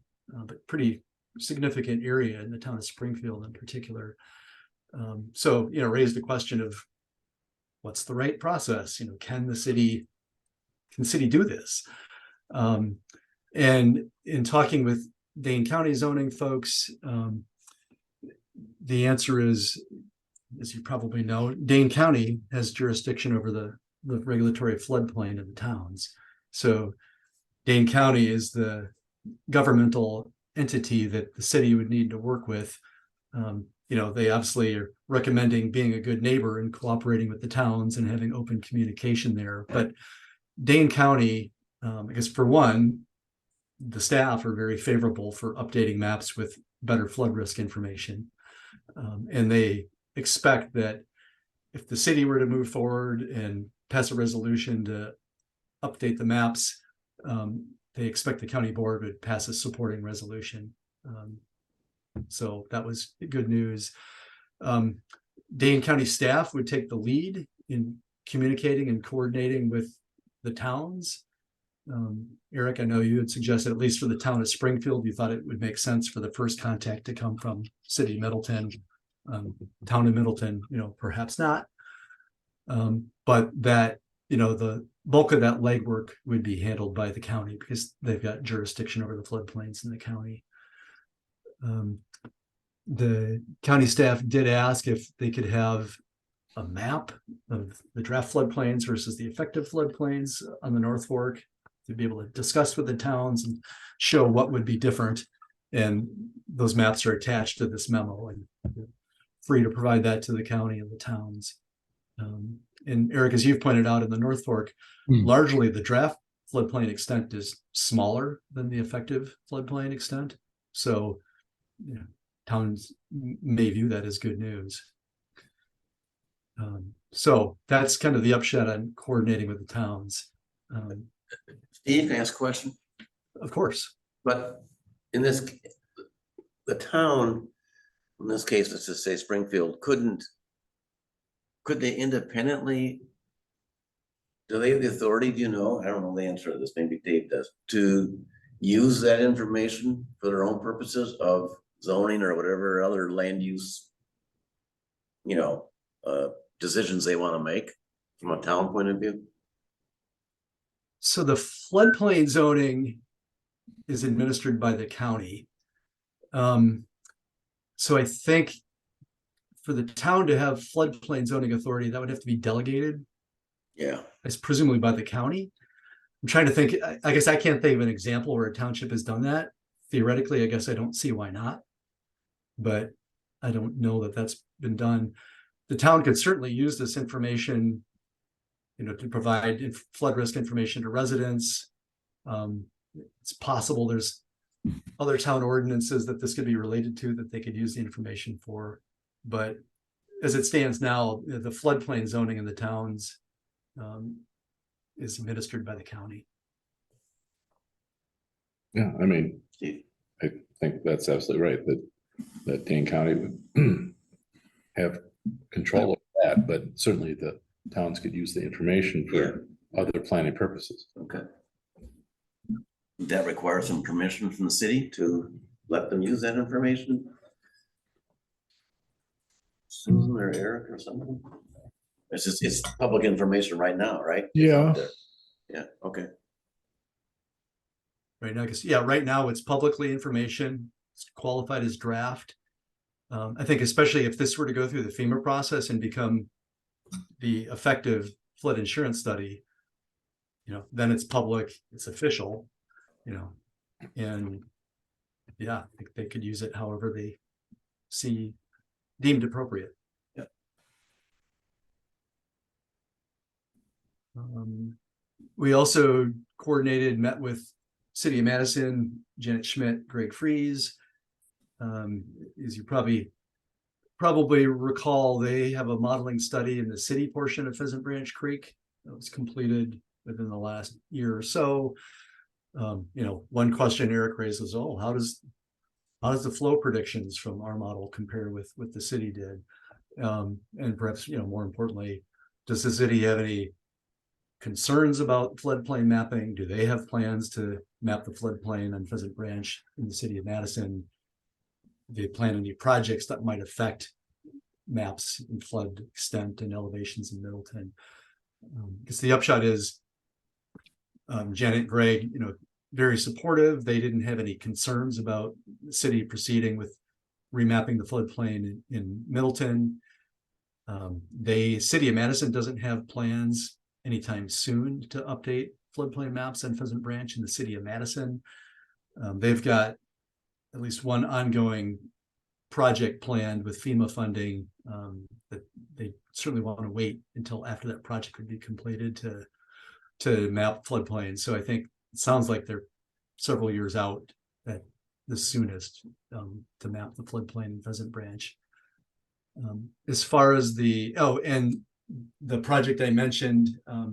but pretty significant area in the town of Springfield in particular. So, you know, raised the question of what's the right process? You know, can the city do this? And in talking with Dane County zoning folks, the answer is, as you probably know, Dane County has jurisdiction over the the regulatory floodplain of the towns. So Dane County is the governmental entity that the city would need to work with. They obviously are recommending being a good neighbor and cooperating with the towns and having open communication there. But Dane County, I guess for one, the staff are very favorable for updating maps with better flood risk information. And they expect that if the city were to move forward and pass a resolution to update the maps, they expect the county board would pass a supporting resolution. So that was good news. Dane County staff would take the lead in communicating and coordinating with the towns. Eric, I know you had suggested, at least for the town of Springfield, you thought it would make sense for the first contact to come from city of Middleton. Town of Middleton, perhaps not. But that, the bulk of that legwork would be handled by the county because they've got jurisdiction over the floodplains in the county. The county staff did ask if they could have a map of the draft floodplains versus the effective floodplains on the North Fork to be able to discuss with the towns and show what would be different. And those maps are attached to this memo and free to provide that to the county and the towns. And Eric, as you've pointed out in the North Fork, largely the draft floodplain extent is smaller than the effective floodplain extent. So towns may view that as good news. So that's kind of the upshot on coordinating with the towns. Steve, can I ask a question? Of course. But in this, the town, in this case, let's just say Springfield, could they independently, do they have the authority, I don't know the answer to this, maybe Dave does, to use that information for their own purposes of zoning or whatever other land use, decisions they want to make from a town point of view? So the floodplain zoning is administered by the county. So I think for the town to have floodplain zoning authority, that would have to be delegated. Yeah. It's presumably by the county. I'm trying to think, I guess I can't think of an example where a township has done that. Theoretically, I guess I don't see why not. But I don't know that that's been done. The town could certainly use this information, to provide flood risk information to residents. It's possible there's other town ordinances that this could be related to that they could use the information for. But as it stands now, the floodplain zoning in the towns is administered by the county. Yeah, I mean, I think that's absolutely right, that Dane County would have control of that, but certainly the towns could use the information for other planning purposes. Okay. Would that require some permission from the city to let them use that information? Susan or Eric or something? It's public information right now, right? Yeah. Yeah, okay. Right now, right now it's publicly information. It's qualified as draft. I think especially if this were to go through the FEMA process and become the effective flood insurance study, then it's public, it's official, and I think they could use it however they see deemed appropriate. Yeah. We also met with City of Madison, Janet Schmidt, Greg Fries. As you probably recall, they have a modeling study in the city portion of Pheasant Branch Creek that was completed within the last year or so. One question Eric raises, how does the flow predictions from our model compare with what the city did? And perhaps, more importantly, does the city have any concerns about floodplain mapping? Do they have plans to map the floodplain on Pheasant Branch in the city of Madison? Do they plan any projects that might affect maps and flood extent and elevations in Middleton? Because the upshot is Janet and Greg, very supportive. They didn't have any concerns about the city proceeding with remapping the floodplain in Middleton. City of Madison doesn't have plans anytime soon to update floodplain maps on Pheasant Branch in the city of Madison. They've got at least one ongoing project planned with FEMA funding, that they certainly want to wait until after that project would be completed to map floodplains. So I think it sounds like they're several years out at the soonest, to map the floodplain in Pheasant Branch. As far as and the project I mentioned,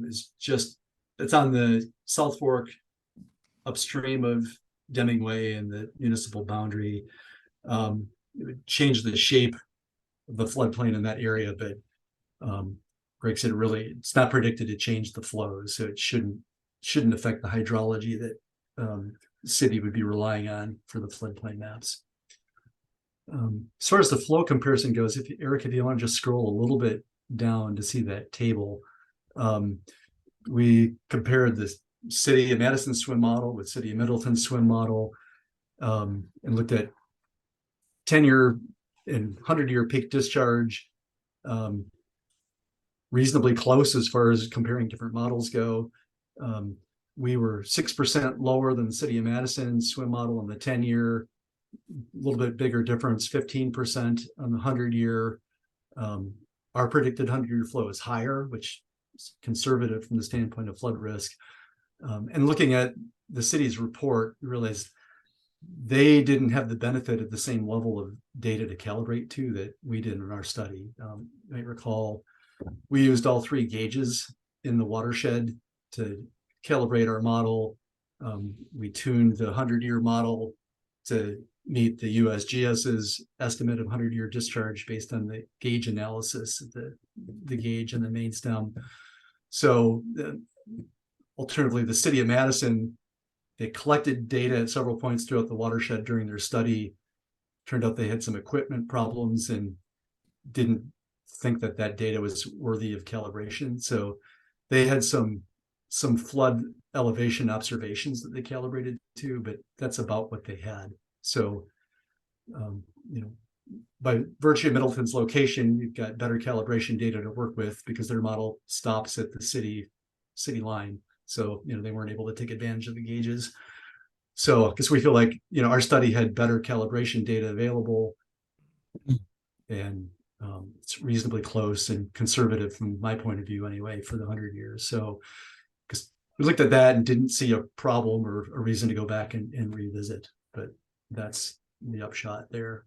is just, it's on the South Fork upstream of Deming Way and the municipal boundary. It would change the shape of the floodplain in that area, but Greg said it's not predicted to change the flows, so it shouldn't affect the hydrology that the city would be relying on for the floodplain maps. As far as the flow comparison goes, Eric, if you want to just scroll a little bit down to see that table, we compared the city of Madison swim model with city of Middleton swim model, and looked at 10-year and 100-year peak discharge, reasonably close as far as comparing different models go. We were 6% lower than the city of Madison swim model on the 10-year, a little bit bigger difference, 15% on the 100-year. Our predicted 100-year flow is higher, which is conservative from the standpoint of flood risk. And looking at the city's report, we realized they didn't have the benefit of the same level of data to calibrate to that we did in our study. You might recall, we used all 3 gauges in the watershed to calibrate our model. We tuned the 100-year model to meet the USGS's estimate of 100-year discharge based on the gauge analysis, the gauge and the main stem. So alternatively, the city of Madison, they collected data at several points throughout the watershed during their study. Turned out they had some equipment problems and didn't think that data was worthy of calibration. So they had some flood elevation observations that they calibrated to, but that's about what they had. So, by virtue of Middleton's location, you've got better calibration data to work with because their model stops at the city line. So, they weren't able to take advantage of the gauges. So, because we feel like, our study had better calibration data available, and it's reasonably close and conservative from my point of view anyway for the 100 years. So, because we looked at that and didn't see a problem or a reason to go back and revisit, but that's the upshot there.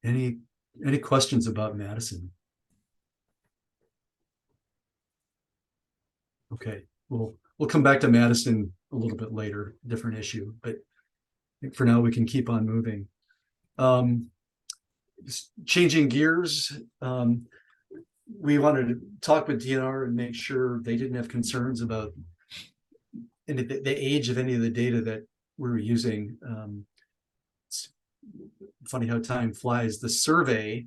Any questions about Madison? Okay, we'll come back to Madison a little bit later, different issue, but I think for now we can keep on moving. Changing gears, we wanted to talk with DNR and make sure they didn't have concerns about the age of any of the data that we were using. It's funny how time flies. The survey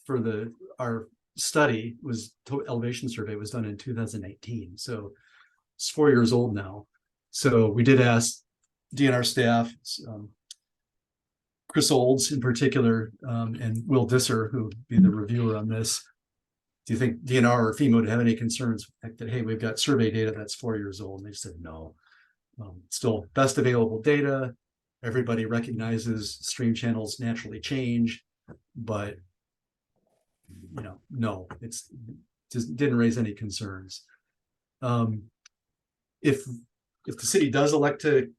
for our study elevation survey was done in 2019. So it's 4 years old now. So we did ask DNR staff, Chris Olds in particular, and Will Disser, who would be the reviewer on this. Do you think DNR or FEMA would have any concerns that, hey, we've got survey data that's 4 years old? And they said no. Still best available data. Everybody recognizes stream channels naturally change, but no, it's just didn't raise any concerns. If the city does elect to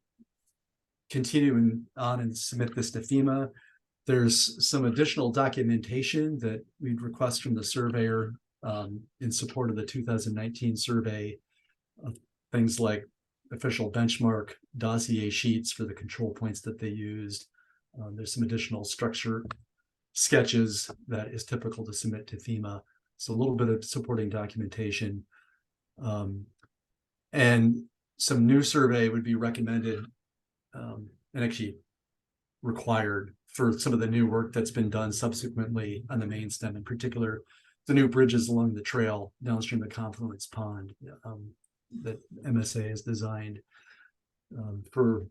continue on and submit this to FEMA, there's some additional documentation that we'd request from the surveyor in support of the 2019 survey. Things like official benchmark dossier sheets for the control points that they used. There's some additional structure sketches that is typical to submit to FEMA. So a little bit of supporting documentation. And some new survey would be recommended and actually required for some of the new work that's been done subsequently on the main stem, in particular, the new bridges along the trail downstream of Confluence Pond that MSA has designed for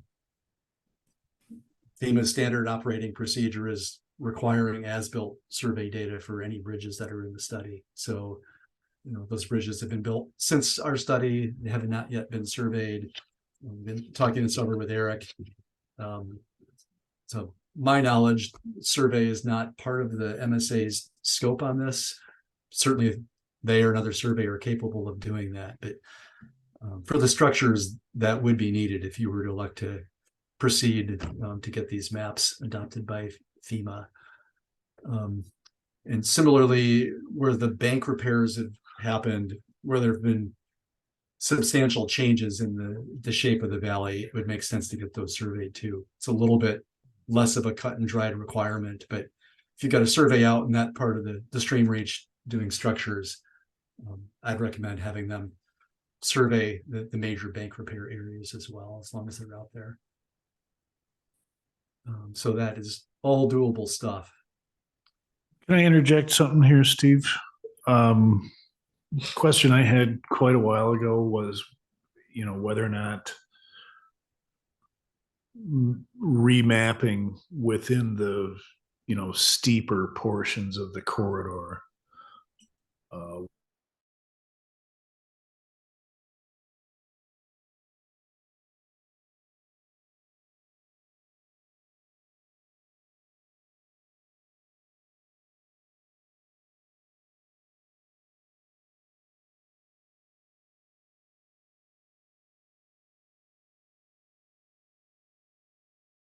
FEMA's standard operating procedure is requiring as-built survey data for any bridges that are in the study. So, those bridges have been built since our study. They have not yet been surveyed. We've been talking this over with Eric. So my knowledge, survey is not part of the MSA's scope on this. Certainly they or another surveyor are capable of doing that, but for the structures that would be needed if you were to elect to proceed to get these maps adopted by FEMA. And similarly, where the bank repairs have happened, where there have been substantial changes in the shape of the valley, it would make sense to get those surveyed too. It's a little bit less of a cut and dried requirement, but if you've got a survey out in that part of the stream reach doing structures, I'd recommend having them survey the major bank repair areas as well, as long as they're out there. So that is all doable stuff. Can I interject something here, Steve? Question I had quite a while ago was, whether or not remapping within the, steeper portions of the corridor.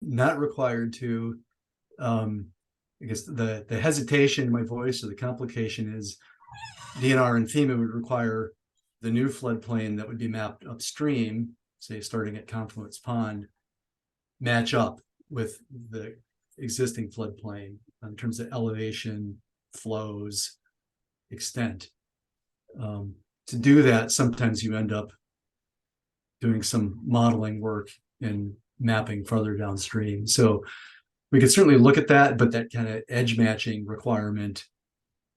Not required to. I guess the hesitation in my voice or the complication is DNR and FEMA would require the new floodplain that would be mapped upstream, say starting at Confluence Pond, match up with the existing floodplain in terms of elevation, flows, extent. To do that, sometimes you end up doing some modeling work and mapping further downstream. So we could certainly look at that, but that kind of edge matching requirement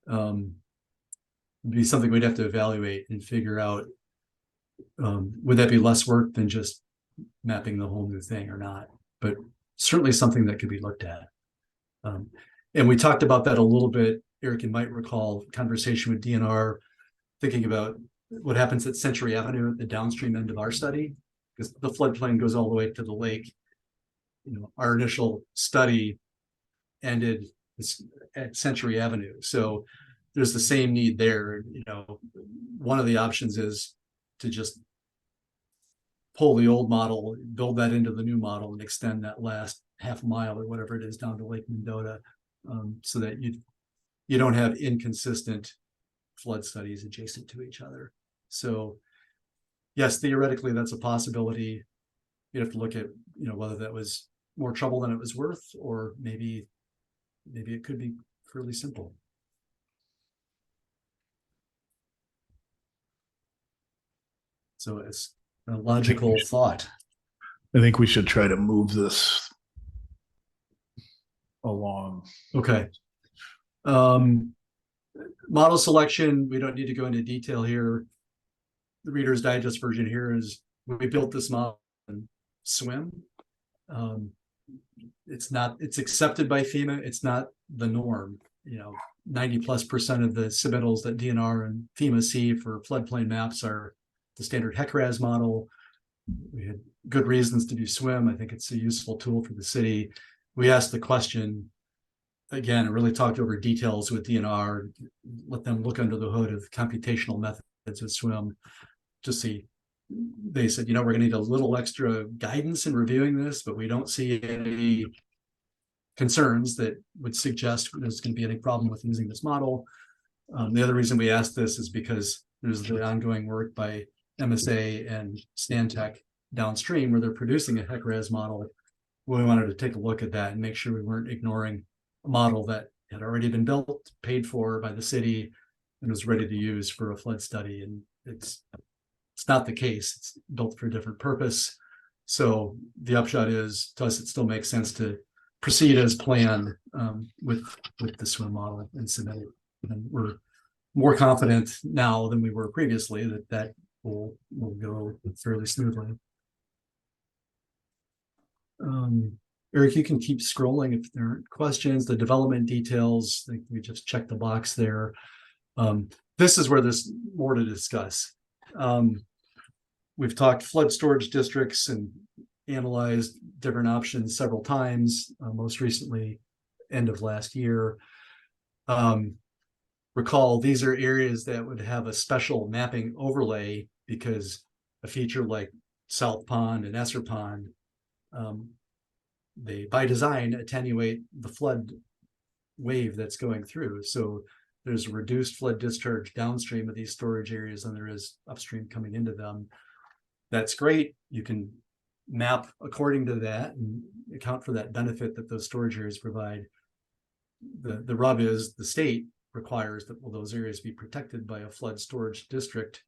would be something we'd have to evaluate and figure out. Would that be less work than just mapping the whole new thing or not? But certainly something that could be looked at. And we talked about that a little bit. Eric, you might recall conversation with DNR, thinking about what happens at Century Avenue at the downstream end of our study, because the floodplain goes all the way to the lake. Our initial study ended at Century Avenue. So there's the same need there. One of the options is to just pull the old model, build that into the new model, and extend that last half mile or whatever it is down to Lake Mendota, so that you don't have inconsistent flood studies adjacent to each other. So yes, theoretically, that's a possibility. You'd have to look at, whether that was more trouble than it was worth, or maybe it could be fairly simple. So it's a logical thought. I think we should try to move this along. Okay. Model selection, we don't need to go into detail here. The Reader's Digest version here is we built this model in SWIM. It's accepted by FEMA. It's not the norm. 90+% of the submittals that DNR and FEMA see for floodplain maps are the standard HECRAS model. We had good reasons to do SWIM. I think it's a useful tool for the city. We asked the question, again, really talked over details with DNR, let them look under the hood of computational methods of SWIM to see. They said, we're going to need a little extra guidance in reviewing this, but we don't see any concerns that would suggest there's going to be any problem with using this model. The other reason we asked this is because there's the ongoing work by MSA and Stantec downstream where they're producing a HECRAS model. We wanted to take a look at that and make sure we weren't ignoring a model that had already been built, paid for by the city, and was ready to use for a flood study. And it's not the case. It's built for a different purpose. So the upshot is, to us, it still makes sense to proceed as planned with the SWIM model and submit it. And we're more confident now than we were previously that will go fairly smoothly. Eric, you can keep scrolling if there aren't questions. The development details, I think we just checked the box there. This is where there's more to discuss. We've talked flood storage districts and analyzed different options several times, most recently end of last year. Recall, these are areas that would have a special mapping overlay because a feature like South Pond and Esser Pond, they by design attenuate the flood wave that's going through. So there's a reduced flood discharge downstream of these storage areas than there is upstream coming into them. That's great. You can map according to that and account for that benefit that those storage areas provide. The rub is the state requires that those areas be protected by a flood storage district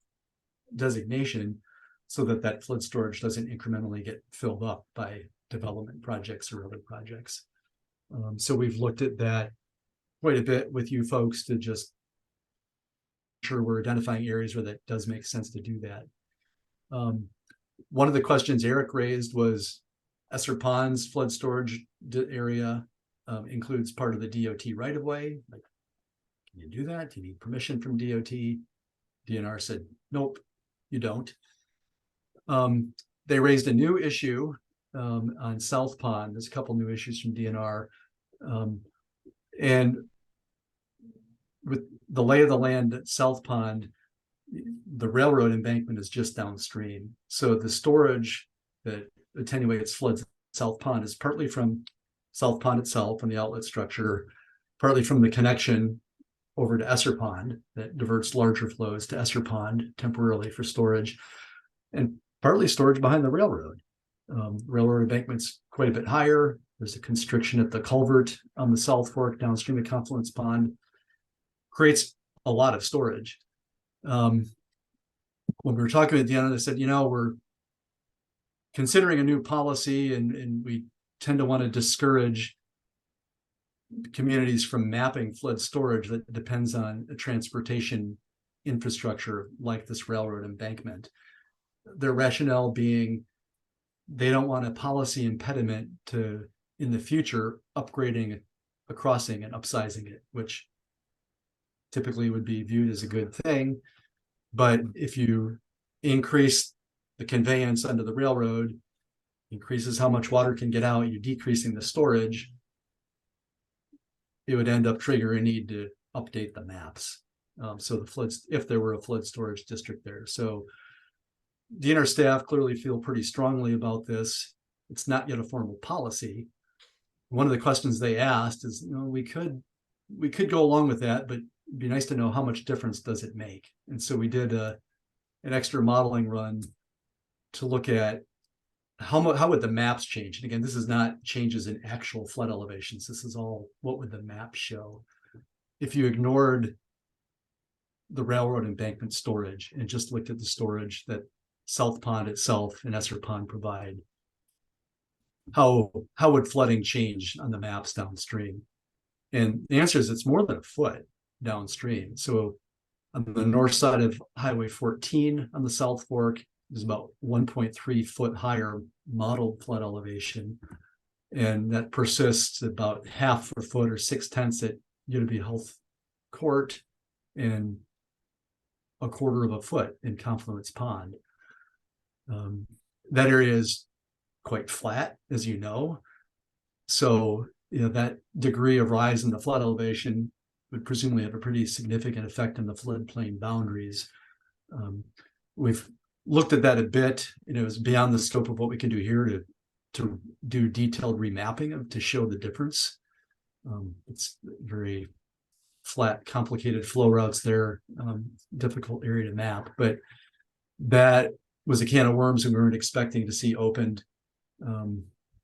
designation so that that flood storage doesn't incrementally get filled up by development projects or other projects. So we've looked at that quite a bit with you folks to just sure we're identifying areas where that does make sense to do that. One of the questions Eric raised was Esser Pond's flood storage area includes part of the DOT right-of-way. Like, can you do that? Do you need permission from DOT? DNR said, nope, you don't. They raised a new issue on South Pond. There's a couple new issues from DNR. And with the lay of the land at South Pond, the railroad embankment is just downstream. So the storage that attenuates floods at South Pond is partly from South Pond itself and the outlet structure, partly from the connection over to Esser Pond that diverts larger flows to Esser Pond temporarily for storage, and partly storage behind the railroad. Railroad embankment's quite a bit higher. There's a constriction at the culvert on the South Fork downstream of Confluence Pond. Creates a lot of storage. When we were talking with Deanna, they said, we're considering a new policy and we tend to want to discourage communities from mapping flood storage that depends on a transportation infrastructure like this railroad embankment. Their rationale being they don't want a policy impediment to, in the future, upgrading a crossing and upsizing it, which typically would be viewed as a good thing. But if you increase the conveyance under the railroad, increases how much water can get out, you're decreasing the storage, it would end up triggering a need to update the maps. So the floods, if there were a flood storage district there. So DNR staff clearly feel pretty strongly about this. It's not yet a formal policy. One of the questions they asked is, we could go along with that, but it'd be nice to know how much difference does it make. And so we did an extra modeling run to look at how would the maps change. And again, this is not changes in actual flood elevations. This is all what would the map show if you ignored the railroad embankment storage and just looked at the storage that South Pond itself and Esser Pond provide. How would flooding change on the maps downstream? And the answer is it's more than a foot downstream. So on the north side of Highway 14 on the South Fork is about 1.3 foot higher modeled flood elevation. And that persists about half a foot or 6/10 at Unity Health Court and a quarter of a foot in Confluence Pond. That area is quite flat, as you know. So, that degree of rise in the flood elevation would presumably have a pretty significant effect on the floodplain boundaries. We've looked at that a bit, it was beyond the scope of what we can do here to do detailed remapping to show the difference. It's very flat, complicated flow routes there, difficult area to map, but that was a can of worms we weren't expecting to see opened.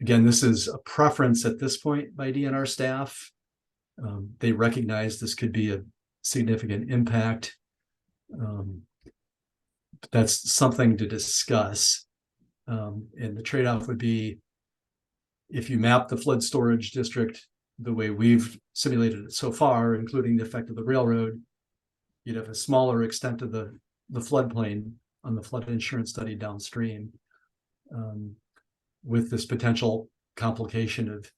Again, this is a preference at this point by DNR staff. They recognize this could be a significant impact. That's something to discuss. And the trade-off would be if you map the flood storage district the way we've simulated it so far, including the effect of the railroad, you'd have a smaller extent of the floodplain on the flood insurance study downstream, with this potential complication of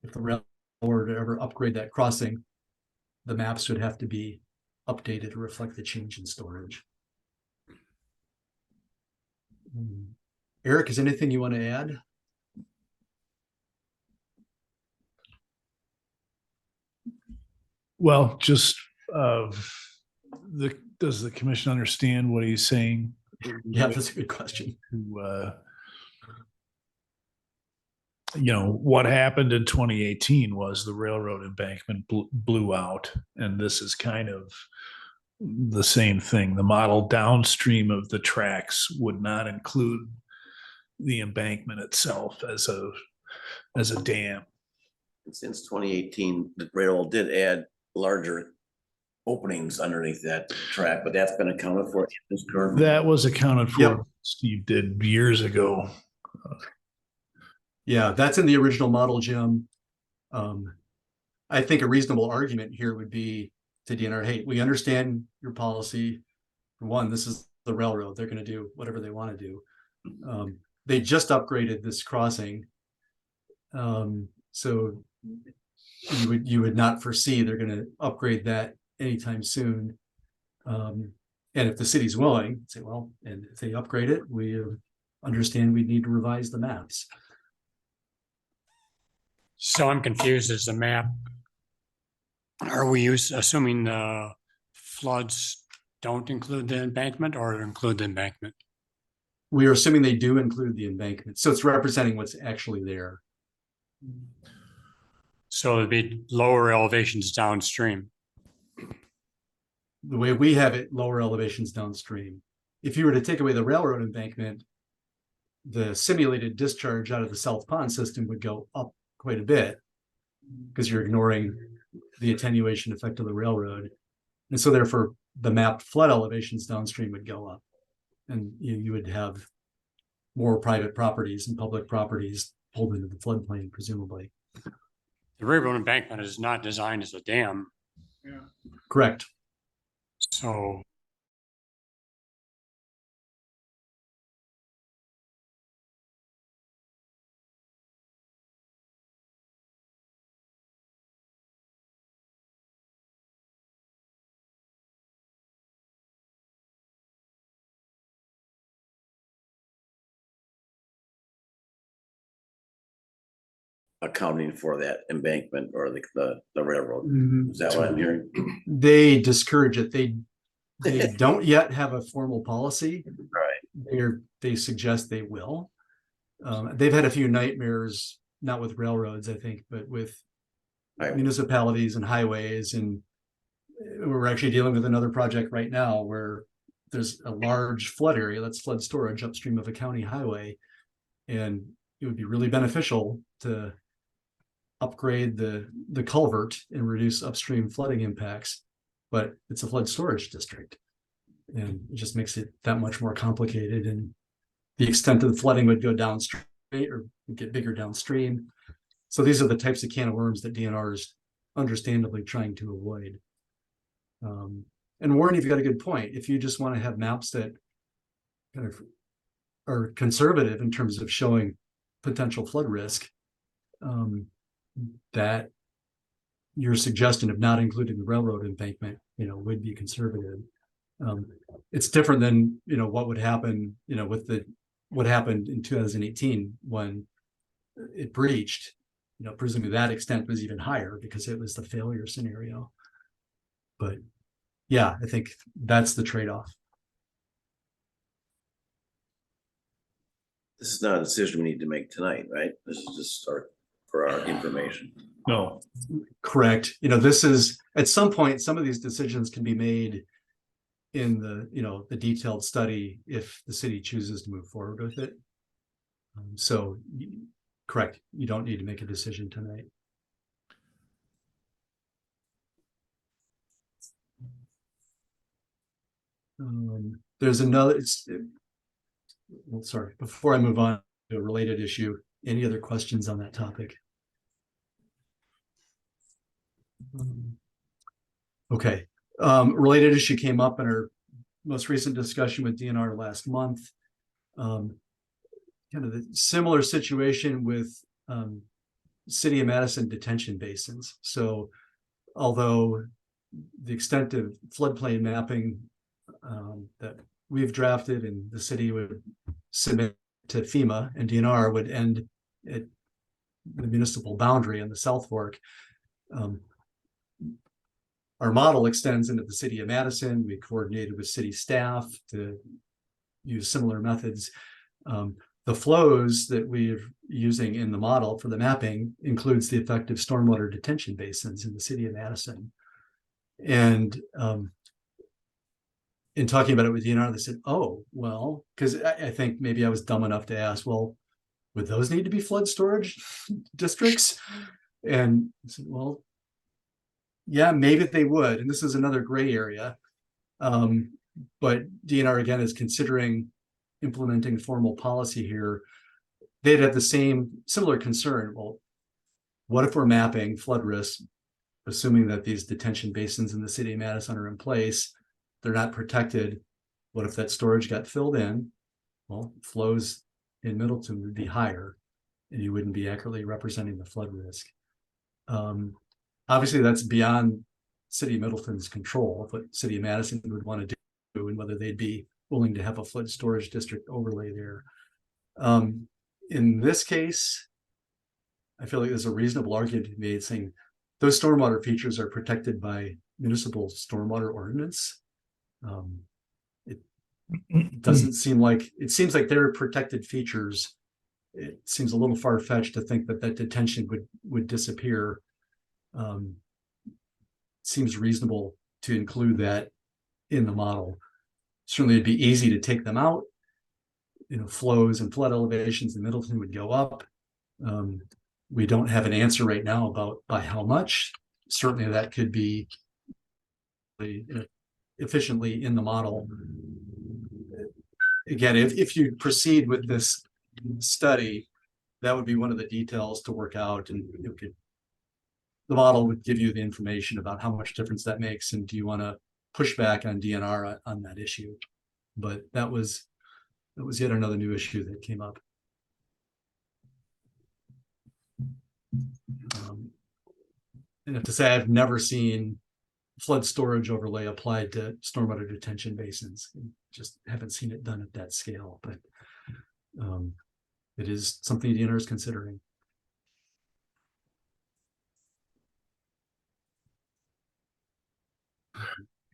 if the railroad were to ever upgrade that crossing, the maps would have to be updated to reflect the change in storage. Eric, is anything you want to add? Well, just does the commission understand what he's saying? Yeah, that's a good question. What happened in 2018 was the railroad embankment blew out, and this is kind of the same thing. The model downstream of the tracks would not include the embankment itself as a dam. Since 2018, the railroad did add larger openings underneath that track, but that's been accounted for in this current. That was accounted for. Yep. Steve did years ago. Yeah, that's in the original model, Jim. I think a reasonable argument here would be to DNR, hey, we understand your policy. For one, this is the railroad. They're going to do whatever they want to do. They just upgraded this crossing. So you would not foresee they're going to upgrade that anytime soon. And if the city's willing, say, well, and if they upgrade it, we understand we need to revise the maps. So I'm confused as the map. Are we assuming the floods don't include the embankment or include the embankment? We are assuming they do include the embankment. So it's representing what's actually there. So it'd be lower elevations downstream. The way we have it, lower elevations downstream. If you were to take away the railroad embankment, the simulated discharge out of the South Pond system would go up quite a bit because you're ignoring the attenuation effect of the railroad. And so therefore the mapped flood elevations downstream would go up, and you would have more private properties and public properties pulled into the floodplain, presumably. The railroad embankment is not designed as a dam. Yeah. Correct. So accounting for that embankment or the railroad. Is that what I'm hearing? They discourage it. They don't yet have a formal policy. Right. They suggest they will. They've had a few nightmares, not with railroads, I think, but with municipalities and highways. And we're actually dealing with another project right now where there's a large flood area, that's flood storage upstream of a county highway. And it would be really beneficial to upgrade the culvert and reduce upstream flooding impacts, but it's a flood storage district. And it just makes it that much more complicated. And the extent of the flooding would go downstream or get bigger downstream. So these are the types of can of worms that DNR is understandably trying to avoid. And Warren, you've got a good point. If you just want to have maps that kind of are conservative in terms of showing potential flood risk, that your suggestion of not including the railroad embankment, would be conservative. It's different than, what would happen, with what happened in 2018 when it breached. Presumably that extent was even higher because it was the failure scenario. But yeah, I think that's the trade-off. This is not a decision we need to make tonight, right? This is just start for our information. No, Correct. This is, at some point, some of these decisions can be made in the detailed study if the city chooses to move forward with it. So correct, you don't need to make a decision tonight. There's another, well, sorry, before I move on to a related issue, any other questions on that topic? Okay, related issue came up in our most recent discussion with DNR last month. Kind of the similar situation with City of Madison detention basins. So although the extent of floodplain mapping that we've drafted and the city would submit to FEMA and DNR would end at the municipal boundary on the South Fork. Our model extends into the city of Madison. We coordinated with city staff to use similar methods. The flows that we're using in the model for the mapping includes the effective stormwater detention basins in the city of Madison. And in talking about it with DNR, they said, oh, well, because I think maybe I was dumb enough to ask, well, would those need to be flood storage districts? And I said, well, yeah, maybe they would. And this is another gray area. But DNR again is considering implementing formal policy here. They'd have the similar concern. Well, what if we're mapping flood risk, assuming that these detention basins in the city of Madison are in place, they're not protected. What if that storage got filled in? Well, flows in Middleton would be higher and you wouldn't be accurately representing the flood risk. Obviously that's beyond City of Middleton's control, what City of Madison would want to do and whether they'd be willing to have a flood storage district overlay there. In this case, I feel like there's a reasonable argument to be made saying those stormwater features are protected by municipal stormwater ordinance. It doesn't seem like, it seems like they're protected features. It seems a little far-fetched to think that that detention would disappear. Seems reasonable to include that in the model. Certainly it'd be easy to take them out. You know, flows and flood elevations in Middleton would go up. We don't have an answer right now about by how much. Certainly that could be efficiently in the model. Again, if you proceed with this study, that would be one of the details to work out, and the model would give you the information about how much difference that makes, and do you want to push back on DNR on that issue. But that was yet another new issue that came up. And if to say I've never seen flood storage overlay applied to stormwater detention basins, just haven't seen it done at that scale, but it is something DNR is considering.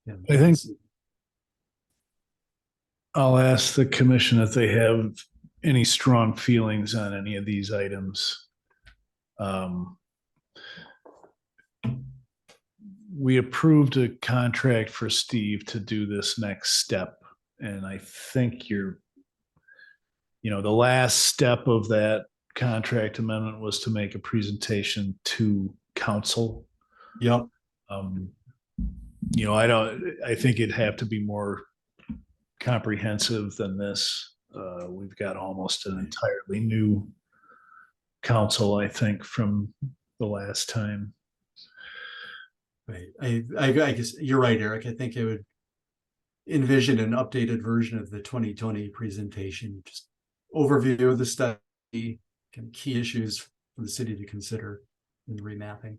Yeah, I think I'll ask the commission if they have any strong feelings on any of these items. We approved a contract for Steve to do this next step. And I think the last step of that contract amendment was to make a presentation to council. Yep. I think it'd have to be more comprehensive than this. We've got almost an entirely new council, I think, from the last time. Right. I guess you're right, Eric. I think it would envision an updated version of the 2020 presentation, just overview of the study, kind of key issues for the city to consider in the remapping.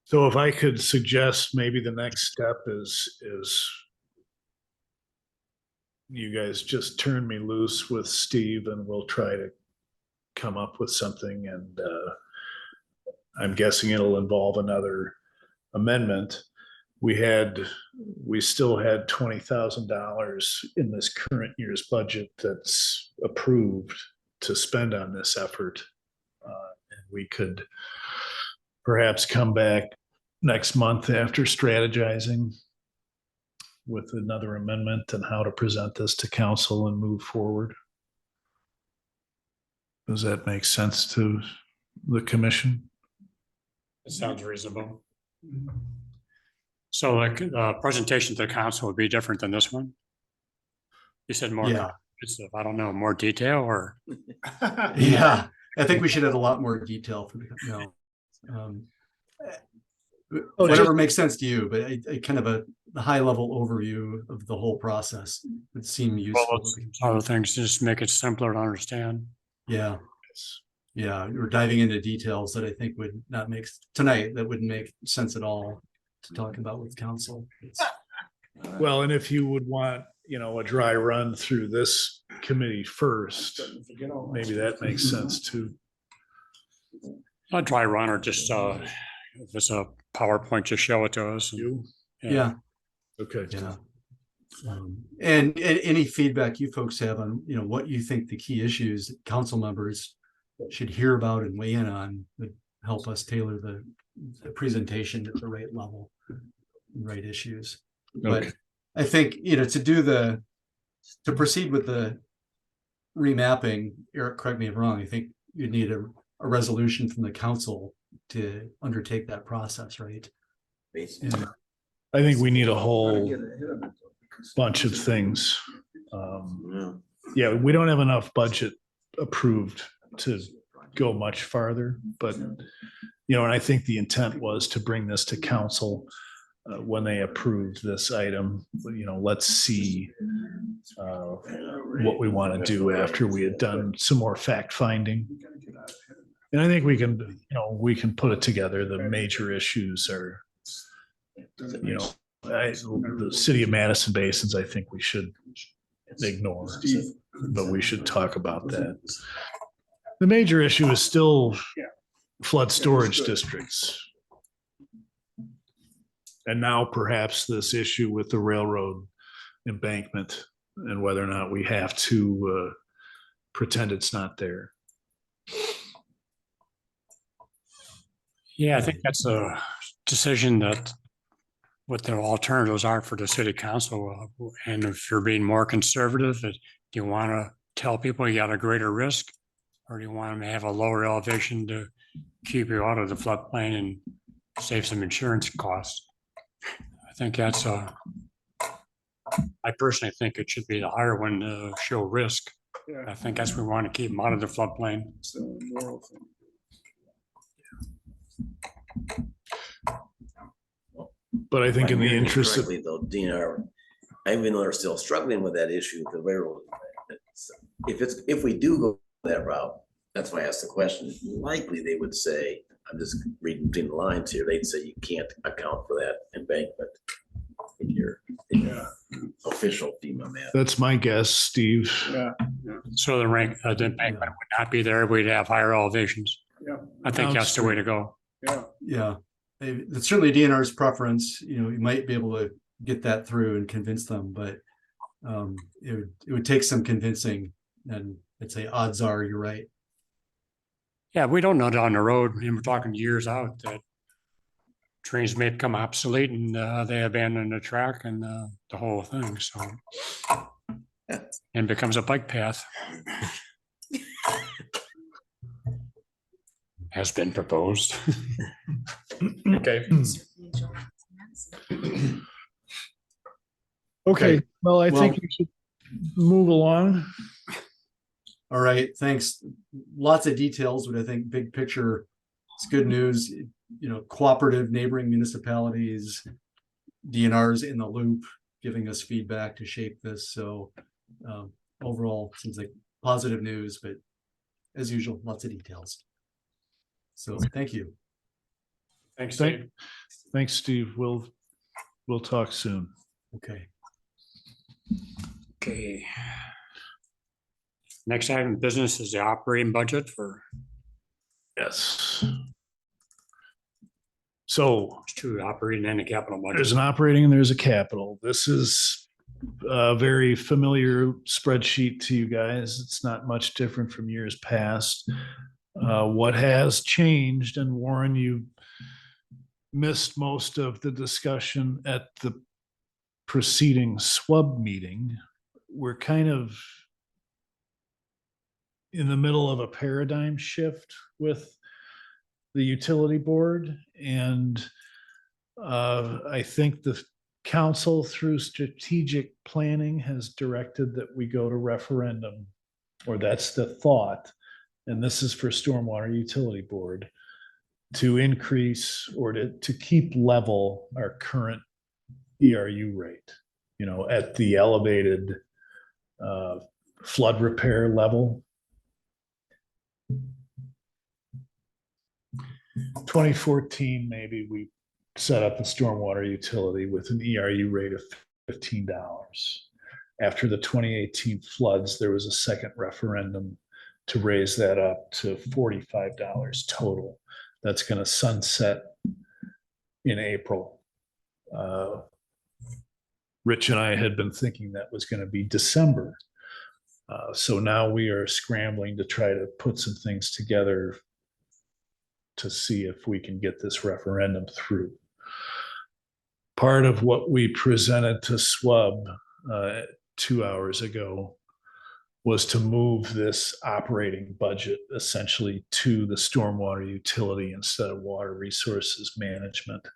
So if I could suggest maybe the next step is you guys just turn me loose with Steve and we'll try to come up with something, and I'm guessing it'll involve another amendment. We still had $20,000 in this current year's budget that's approved to spend on this effort. And we could perhaps come back next month after strategizing with another amendment and how to present this to council and move forward. Does that make sense to the commission? It sounds reasonable. So like the presentation to the council would be different than this one? You said more, Yeah. I don't know, more detail or? Yeah, I think we should have a lot more detail for whatever makes sense to you, but a kind of a high level overview of the whole process would seem useful. Well, other things just make it simpler to understand. Yeah. Yeah, we're diving into details that I think would not make tonight, that wouldn't make sense at all to talk about with council. Well, and if you would want, a dry run through this committee first, maybe that makes sense too. A dry run or just, if it's a PowerPoint, just show it to us. You? Yeah, Okay. yeah. And any feedback you folks have on, what you think the key issues that council members should hear about and weigh in on would help us tailor the presentation at the right level, right issues. But Okay. I think, to proceed with the remapping, Eric, correct me if I'm wrong, I think you need a resolution from the council to undertake that process, right? Basically. And I think we need a whole bunch of things. Yeah. Yeah, we don't have enough budget approved to go much farther, but, and I think the intent was to bring this to council when they approved this item. Let's see what we want to do after we had done some more fact finding. And I think we can put it together. The major issues are, the city of Madison Basins, I think we should ignore, but we should talk about that. The major issue is still flood storage districts. And now perhaps this issue with the railroad embankment and whether or not we have to pretend it's not there. Yeah, I think that's a decision that what the alternatives are for the city council. And if you're being more conservative, do you want to tell people you got a greater risk? Or do you want them to have a lower elevation to keep you out of the floodplain and save some insurance costs? I think I personally think it should be the higher one to show risk. I think that's what we want to keep them out of the floodplain. It's the moral thing. But I think in the interest of, Correctly though, Dean, even though they're still struggling with that issue, the railroad, if we do go that route, that's why I asked the question, likely they would say, I'm just reading between the lines here, they'd say you can't account for that embankment in your official FEMA map. that's my guess, Steve. Yeah. So the embankment would not be there. We'd have higher elevations. Yeah. I think that's the way to go. Yeah. yeah, it's certainly DNR's preference. You might be able to get that through and convince them, but it would take some convincing, and I'd say odds are you're right. Yeah, we don't know down the road, and we're talking years out, that trains may become obsolete and they abandon the track and the whole thing, so. And becomes a bike path. Has been proposed. Okay. Okay, well, I think we should move along. All right, thanks. Lots of details, but I think big picture, it's good news. Cooperative neighboring municipalities, DNR's in the loop, giving us feedback to shape this. So overall, seems like positive news, but as usual, lots of details. So thank you. Thanks, Steve. Thanks, Steve. We'll talk soon. Okay. Okay. Next item of business is the operating budget for Yes. So two operating and a capital there's budget. an operating and there's a capital. This is a very familiar spreadsheet to you guys. It's not much different from years past. What has changed, and Warren, you missed most of the discussion at the preceding SWUB meeting. We're kind of in the middle of a paradigm shift with the utility board, and I think the council through strategic planning has directed that we go to referendum, or that's the thought. And this is for stormwater utility board to increase or to keep level our current ERU rate, at the elevated flood repair level. 2014, maybe we set up a stormwater utility with an ERU rate of $15. After the 2018 floods, there was a second referendum to raise that up to $45 total. That's going to sunset in April. Rich and I had been thinking that was going to be December. So now we are scrambling to try to put some things together to see if we can get this referendum through. Part of what we presented to SWUB 2 hours ago was to move this operating budget essentially to the stormwater utility instead of water resources management.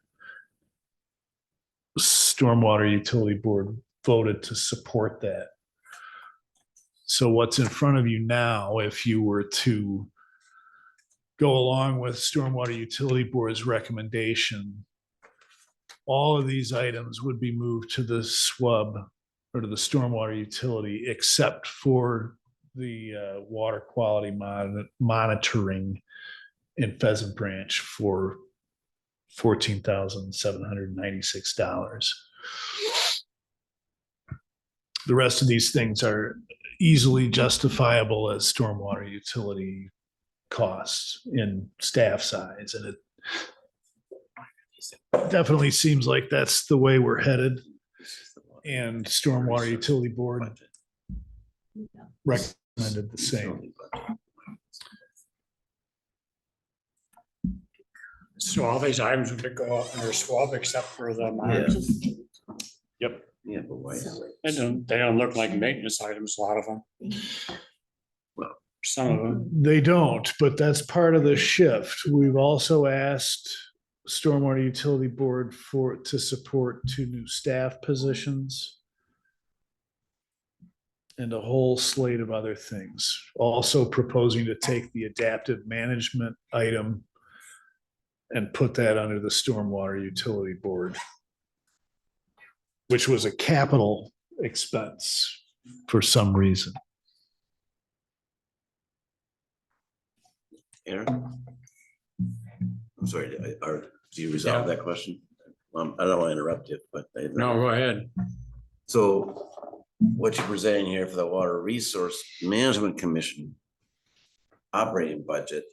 Stormwater Utility Board voted to support that. So what's in front of you now, if you were to go along with Stormwater Utility Board's recommendation, all of these items would be moved to the SWUB or to the stormwater utility, except for the water quality monitoring in Pheasant Branch for $14,796. The rest of these things are easily justifiable as stormwater utility costs in staff size, and it definitely seems like that's the way we're headed. And Stormwater Utility Board recommended the same. So all these items would go up under SWUB except for the. Yep. Yeah, but why? They don't look like maintenance items, a lot of them. Well, some of them. They don't, but that's part of the shift. We've also asked Stormwater Utility Board to support 2 new staff positions and a whole slate of other things. Also proposing to take the adaptive management item and put that under the Stormwater Utility Board, which was a capital expense for some reason. Aaron? I'm sorry, do you resolve that question? I don't want to interrupt you, but. No, go ahead. So what you're presenting here for the Water Resource Management Commission operating budget,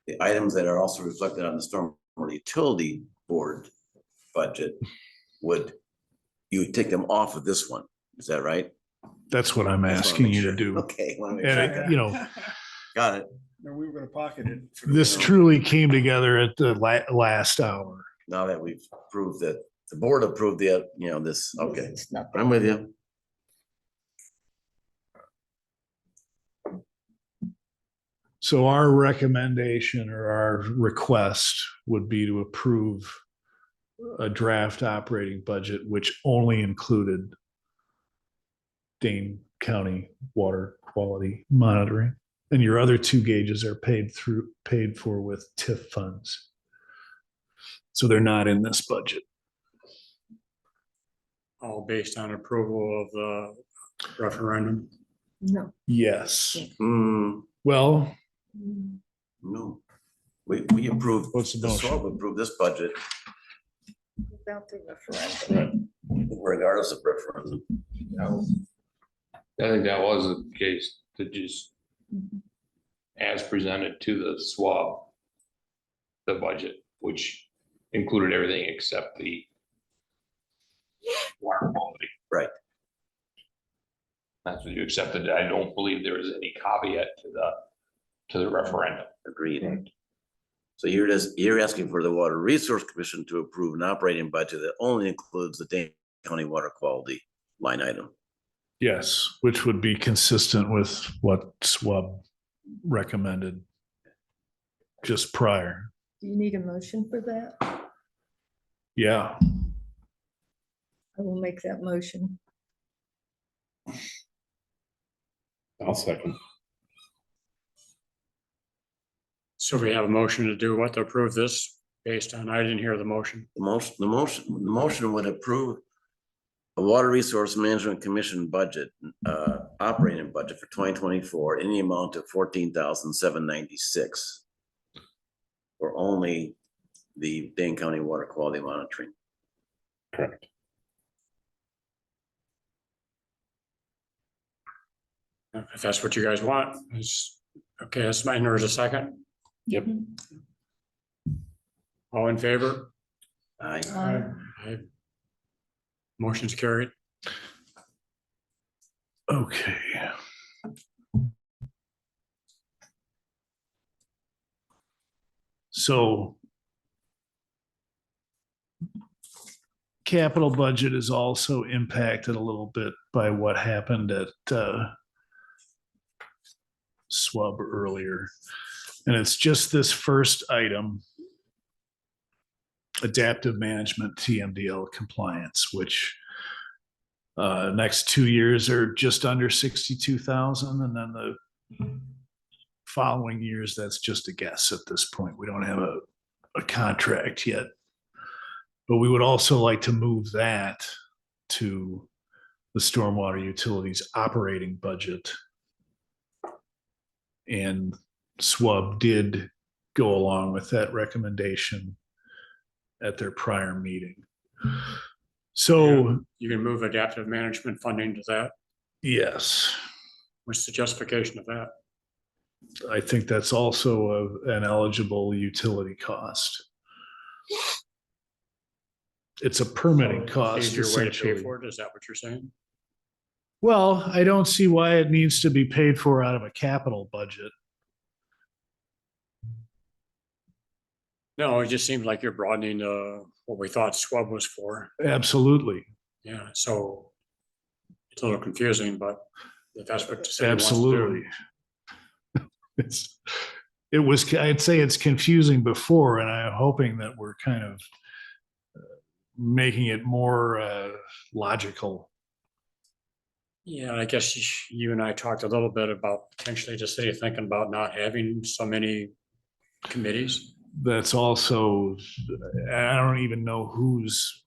the items that are also reflected on the Stormwater Utility Board budget, you would take them off of this one, is that right? That's what I'm Just wanna asking make you sure. to do. Okay. And, you know, Got it. And we were gonna pocket it. this truly came together at the last hour. Now that we've proved that the board approved this, okay, It's not I'm with you. So our recommendation or our request would be to approve a draft operating budget, which only included Dane County water quality monitoring. And your other 2 gauges are paid for with TIF funds. So they're not in this budget. All based on approval of the referendum. No. Yes. Hmm, Well, no, we approved, what's the the motion? SWAB approved this budget Without the referendum. regardless of referendum. I think that was the case, to just as presented to the SWAB, the budget, which included everything except the water quality. Right. That's what you accepted. I don't believe there was any caveat to the referendum. Agreed. So you're asking for the Water Resource Commission to approve an operating budget that only includes the Dane County water quality line item. Yes, which would be consistent with what SWUB recommended just prior. Do you need a motion for that? Yeah. I will make that motion. I'll second. So we have a motion to do what, to approve this based on, I didn't hear the motion. The motion would approve a Water Resource Management Commission budget, operating budget for 2024 in the amount of $14,796. or only the Dane County Water Quality Monitoring? Correct. If that's what you guys want, is, okay, that's mine, there's a second. Yep. All in favor? Aye. Aye. Motion's carried. Okay. So capital budget is also impacted a little bit by what happened at SWUB earlier. And it's just this first item, adaptive management TMDL compliance, which next 2 years are just under 62,000, and then the following years, that's just a guess at this point. We don't have a contract yet. But we would also like to move that to the stormwater utilities operating budget. And SWUB did go along with that recommendation at their prior meeting. So, You can move adaptive management funding to that. yes, What's the justification of that? I think that's also an eligible utility cost. It's a permitting cost, Easier way to pay essentially. for it, is that what you're saying? Well, I don't see why it needs to be paid for out of a capital budget. No, it just seems like you're broadening what we thought SWUB was for. Absolutely. Yeah, so it's a little confusing, but if that's what the city wants to do. Absolutely. I'd say it's confusing before, and I'm hoping that we're kind of making it more logical. Yeah, I guess you and I talked a little bit about potentially the city thinking about not having so many committees. That's also, I don't even know who's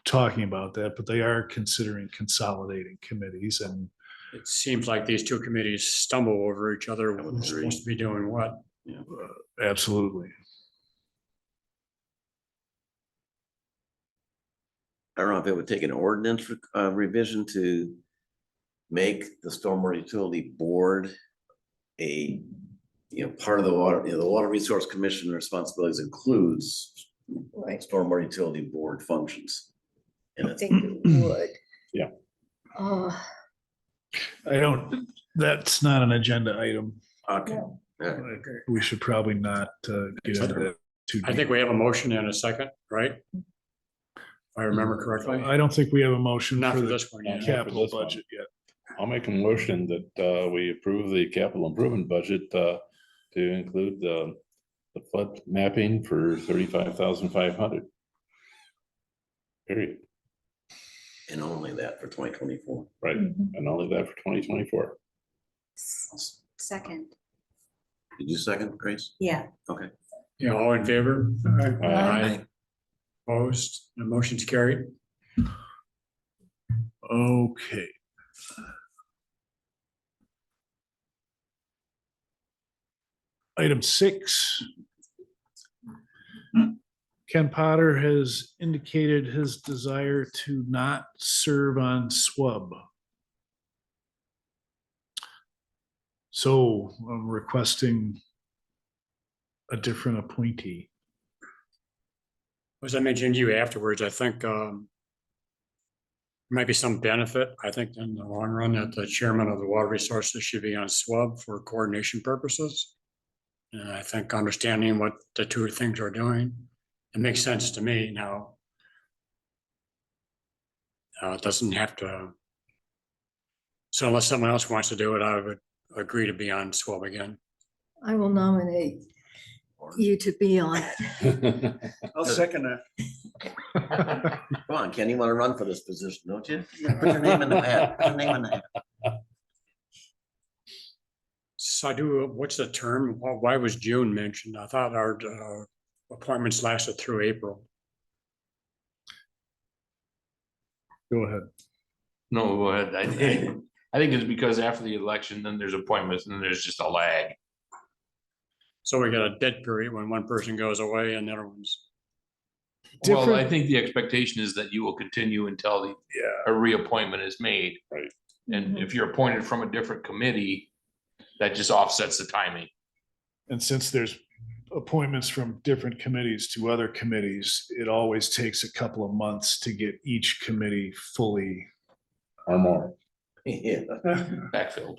talking about that, but they are considering consolidating committees, and It seems like these two committees stumble over each other. I would Who's agree. supposed to be doing what? absolutely. I don't know if it would take an ordinance revision to make the stormwater utility board a, part of the water, the Water Resource Commission responsibilities includes Right, stormwater utility board functions. And I it's, think it would. Yeah. That's not an agenda item. okay. No. Yeah. We should probably not get into that too I think deep. we have a motion and a second, right? If I remember correctly. I don't think we have a motion Not for for the this one, yeah. capital this one. budget yet. I'll make a motion that we approve the capital improvement budget to include the flood mapping for 35,500. Period. And only that for 2024. Right, Mhm. and only that for 2024. Second, Did you second, Grace? yeah. Okay. Yeah, all in favor? Aye. Opposed, the motion's carried. Okay. Item 6. Ken Potter has indicated his desire to not serve on SWUB. So I'm requesting a different appointee. As I mentioned to you afterwards, I think might be some benefit, I think, in the long run, that the chairman of the water resources should be on SWUB for coordination purposes. And I think understanding what the two things are doing, it makes sense to me now. It doesn't have to. So unless someone else wants to do it, I would agree to be on SWUB again. I will nominate you to be on it. I'll second that. Come on, Ken, you want to run for this position, don't you? Put your name in the hat. Put your name in the hat. So I do, what's the term? Why was June mentioned? I thought our appointments lasted through April. Go ahead. No, go ahead. I think it's because after the election, then there's appointments and then there's just a lag. So we got a dead period when one person goes away and the other one's. Well, I Different- think the expectation is that you will continue until Yeah. a reappointment is made. Right. And if you're appointed from a different committee, that just offsets the timing. And since there's appointments from different committees to other committees, it always takes a couple of months to get each committee fully Or more. Yeah. Backfilled.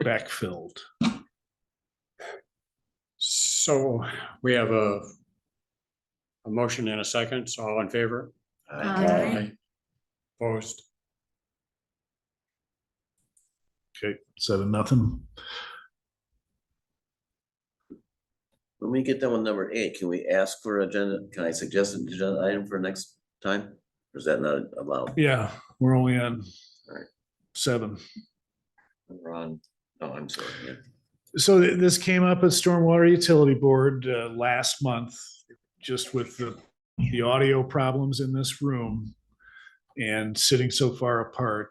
backfilled. So we have a motion and a second, so all in favor? Aye. Opposed? Okay, 7-0. When we get done with number 8, can we ask for agenda, can I suggest an agenda item for next time? Or is that not allowed? Yeah, we're only on Alright. 7. We're on, oh, I'm sorry, yeah. So this came up at Stormwater Utility Board last month, just with the audio problems in this room and sitting so far apart.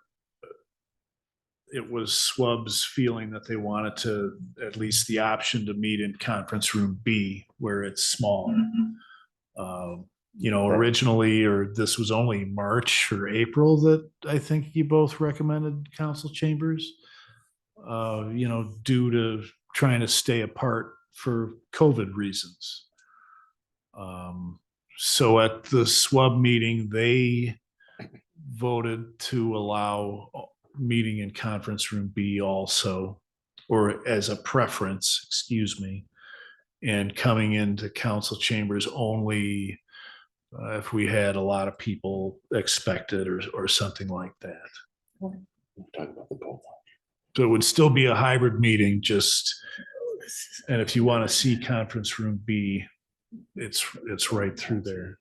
It was SWUB's feeling that they wanted to, at least the option to meet in conference room B where it's smaller. Originally, or this was only March or April that I think you both recommended council chambers. Due to trying to stay apart for COVID reasons. So at the SWUB meeting, they voted to allow meeting in conference room B also, or as a preference, excuse me, and coming into council chambers only if we had a lot of people expected or something like that. We'll talk about the goal. So it would still be a hybrid meeting, and if you want to see conference room B, it's right through there.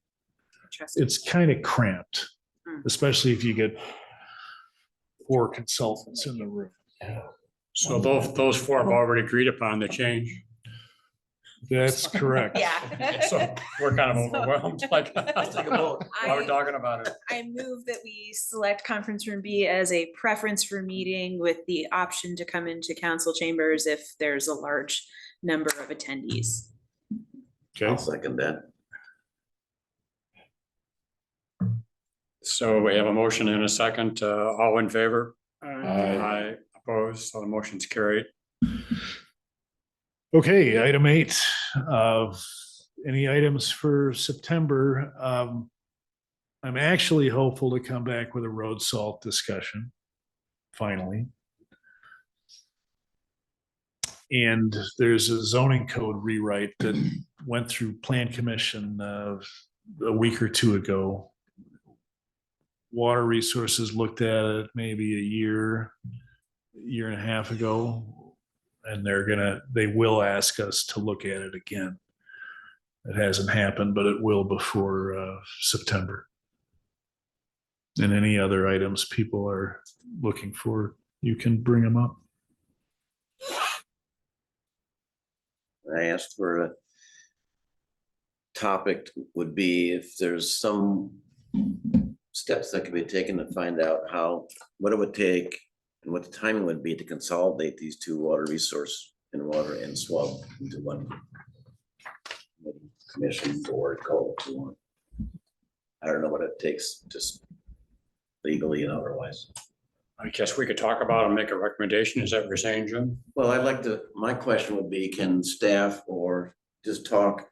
Interesting. It's kind of cramped, Mm. especially if you get 4 consultants in the room. So those 4 have already agreed upon the change. That's correct. Yeah. So we're kind of overwhelmed, like, let's take a vote. While we're I- talking about it. I move that we select conference room B as a preference for meeting with the option to come into council chambers if there's a large number of attendees. I'll Okay, second that. So we have a motion and a second, all in favor? Aye. Opposed, so the motion's carried. okay, item 8. Any items for September? I'm actually hopeful to come back with a road salt discussion, finally. And there's a zoning code rewrite that went through Plan Commission a week or 2 ago. Water Resources looked at it maybe a year and a half ago, and they will ask us to look at it again. It hasn't happened, but it will before September. And any other items people are looking for, you can bring them up. I asked for a topic would be if there's some steps that could be taken to find out what it would take and what the timing would be to consolidate these 2 water resource and water and SWUB into one commission, board, call it what you want. I don't know what it takes, just legally and otherwise. I guess we could talk about and make a recommendation. Is that what you're saying, Jim? Well, my question would be, can staff or just talk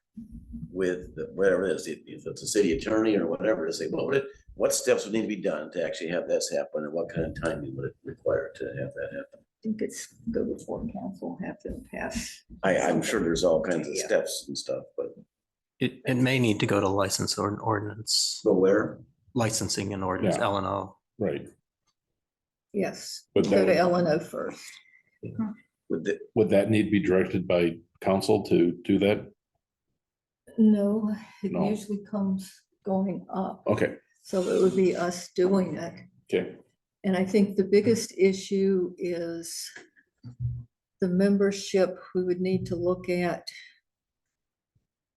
with whatever it is, if it's a city attorney or whatever, to say, well, what steps would need to be done to actually have this happen, and what kind of timing would it require to have that happen? I think it's go before council, have to pass. I'm sure there's all kinds of Yeah. steps and stuff, but It may need to go to license or an ordinance, where? licensing and ordinance, Yeah. LNO. Right. Yes, But go that to would- LNO first. Would that need to be directed by council to do that? No, it No. usually comes going up. Okay, So it would be us doing it. okay. And I think the biggest issue is the membership. We would need to look at.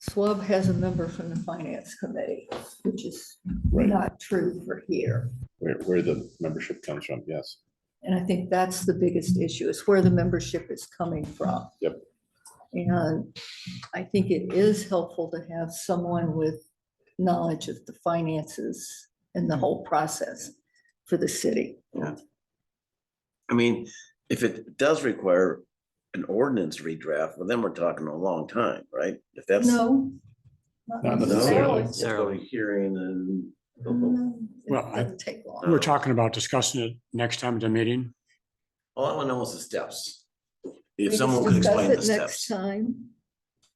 SWUB has a member from the finance committee, which is Right. not true for here. Where the membership comes from, yes. And I think that's the biggest issue, is where the membership is coming from. Yep. And I think it is helpful to have someone with knowledge of the finances and the whole process for the city. I mean, if it does require an ordinance redraft, well, then we're talking a long time, right? If that's. No. Not No, necessarily. it's going to hearing and. No, Well, it doesn't take long. We're talking about discussing it next time at the meeting. All I want to know is the steps. If We someone just could discuss explain the it next steps time,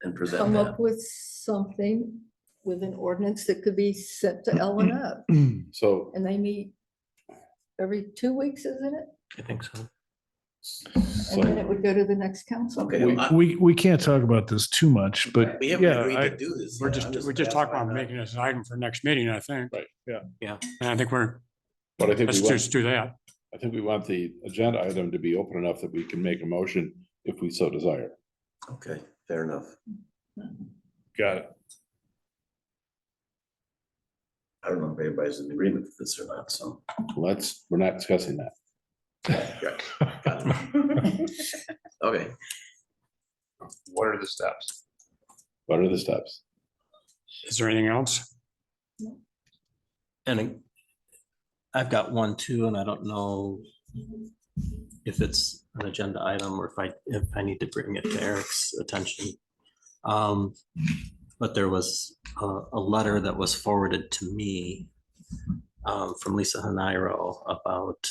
and present come that. up with something with an ordinance that could be sent to L and up. So, And they meet every 2 weeks, isn't it? I think so. And then so it would go to the next council. Okay. We, we can't talk about this too much, but We haven't yeah, agreed I, to do this. We're yet. just, I'm we just talked about clarifying that. making this an item for next meeting, I think. right, yeah. Yeah. And I think But I think let's we want, just do that. I think we want the agenda item to be open enough that we can make a motion if we so desire. Okay, fair enough. got it. I don't know if everybody's in agreement with this or not, so. We're not discussing that. Got it. Okay, What are the steps? What are the steps? Is there anything else? And I've got one too, and I don't know if it's an agenda item or if I need to bring it to Eric's attention. But there was a letter that was forwarded to me from Lisa Hanairo about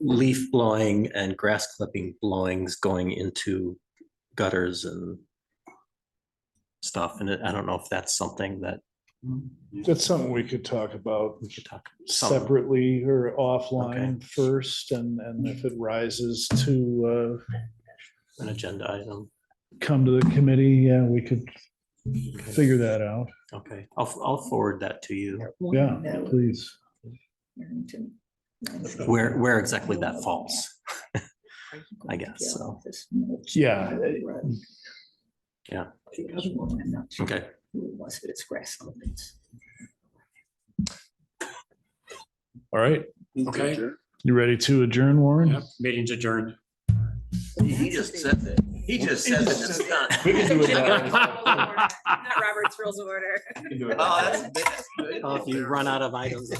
leaf blowing and grass clipping blowings going into gutters and stuff. And I don't know if that's something that That's something we could talk about we could talk some- separately or offline Okay. first, and if it rises to an agenda item. come to the committee, yeah, we could figure that out. Okay, I'll forward that to you. Yeah, please. Where exactly that falls. I guess so. Yeah. Yeah. The other one, I'm not sure Okay. who it was, but it's grass clippings. All right, Okay. you ready to adjourn, Warren? Yep, meeting's adjourned. he just said that. He just said that it's done. We can do it now. Not Robert's Rules of Order. Oh, that's good. If you run out of items.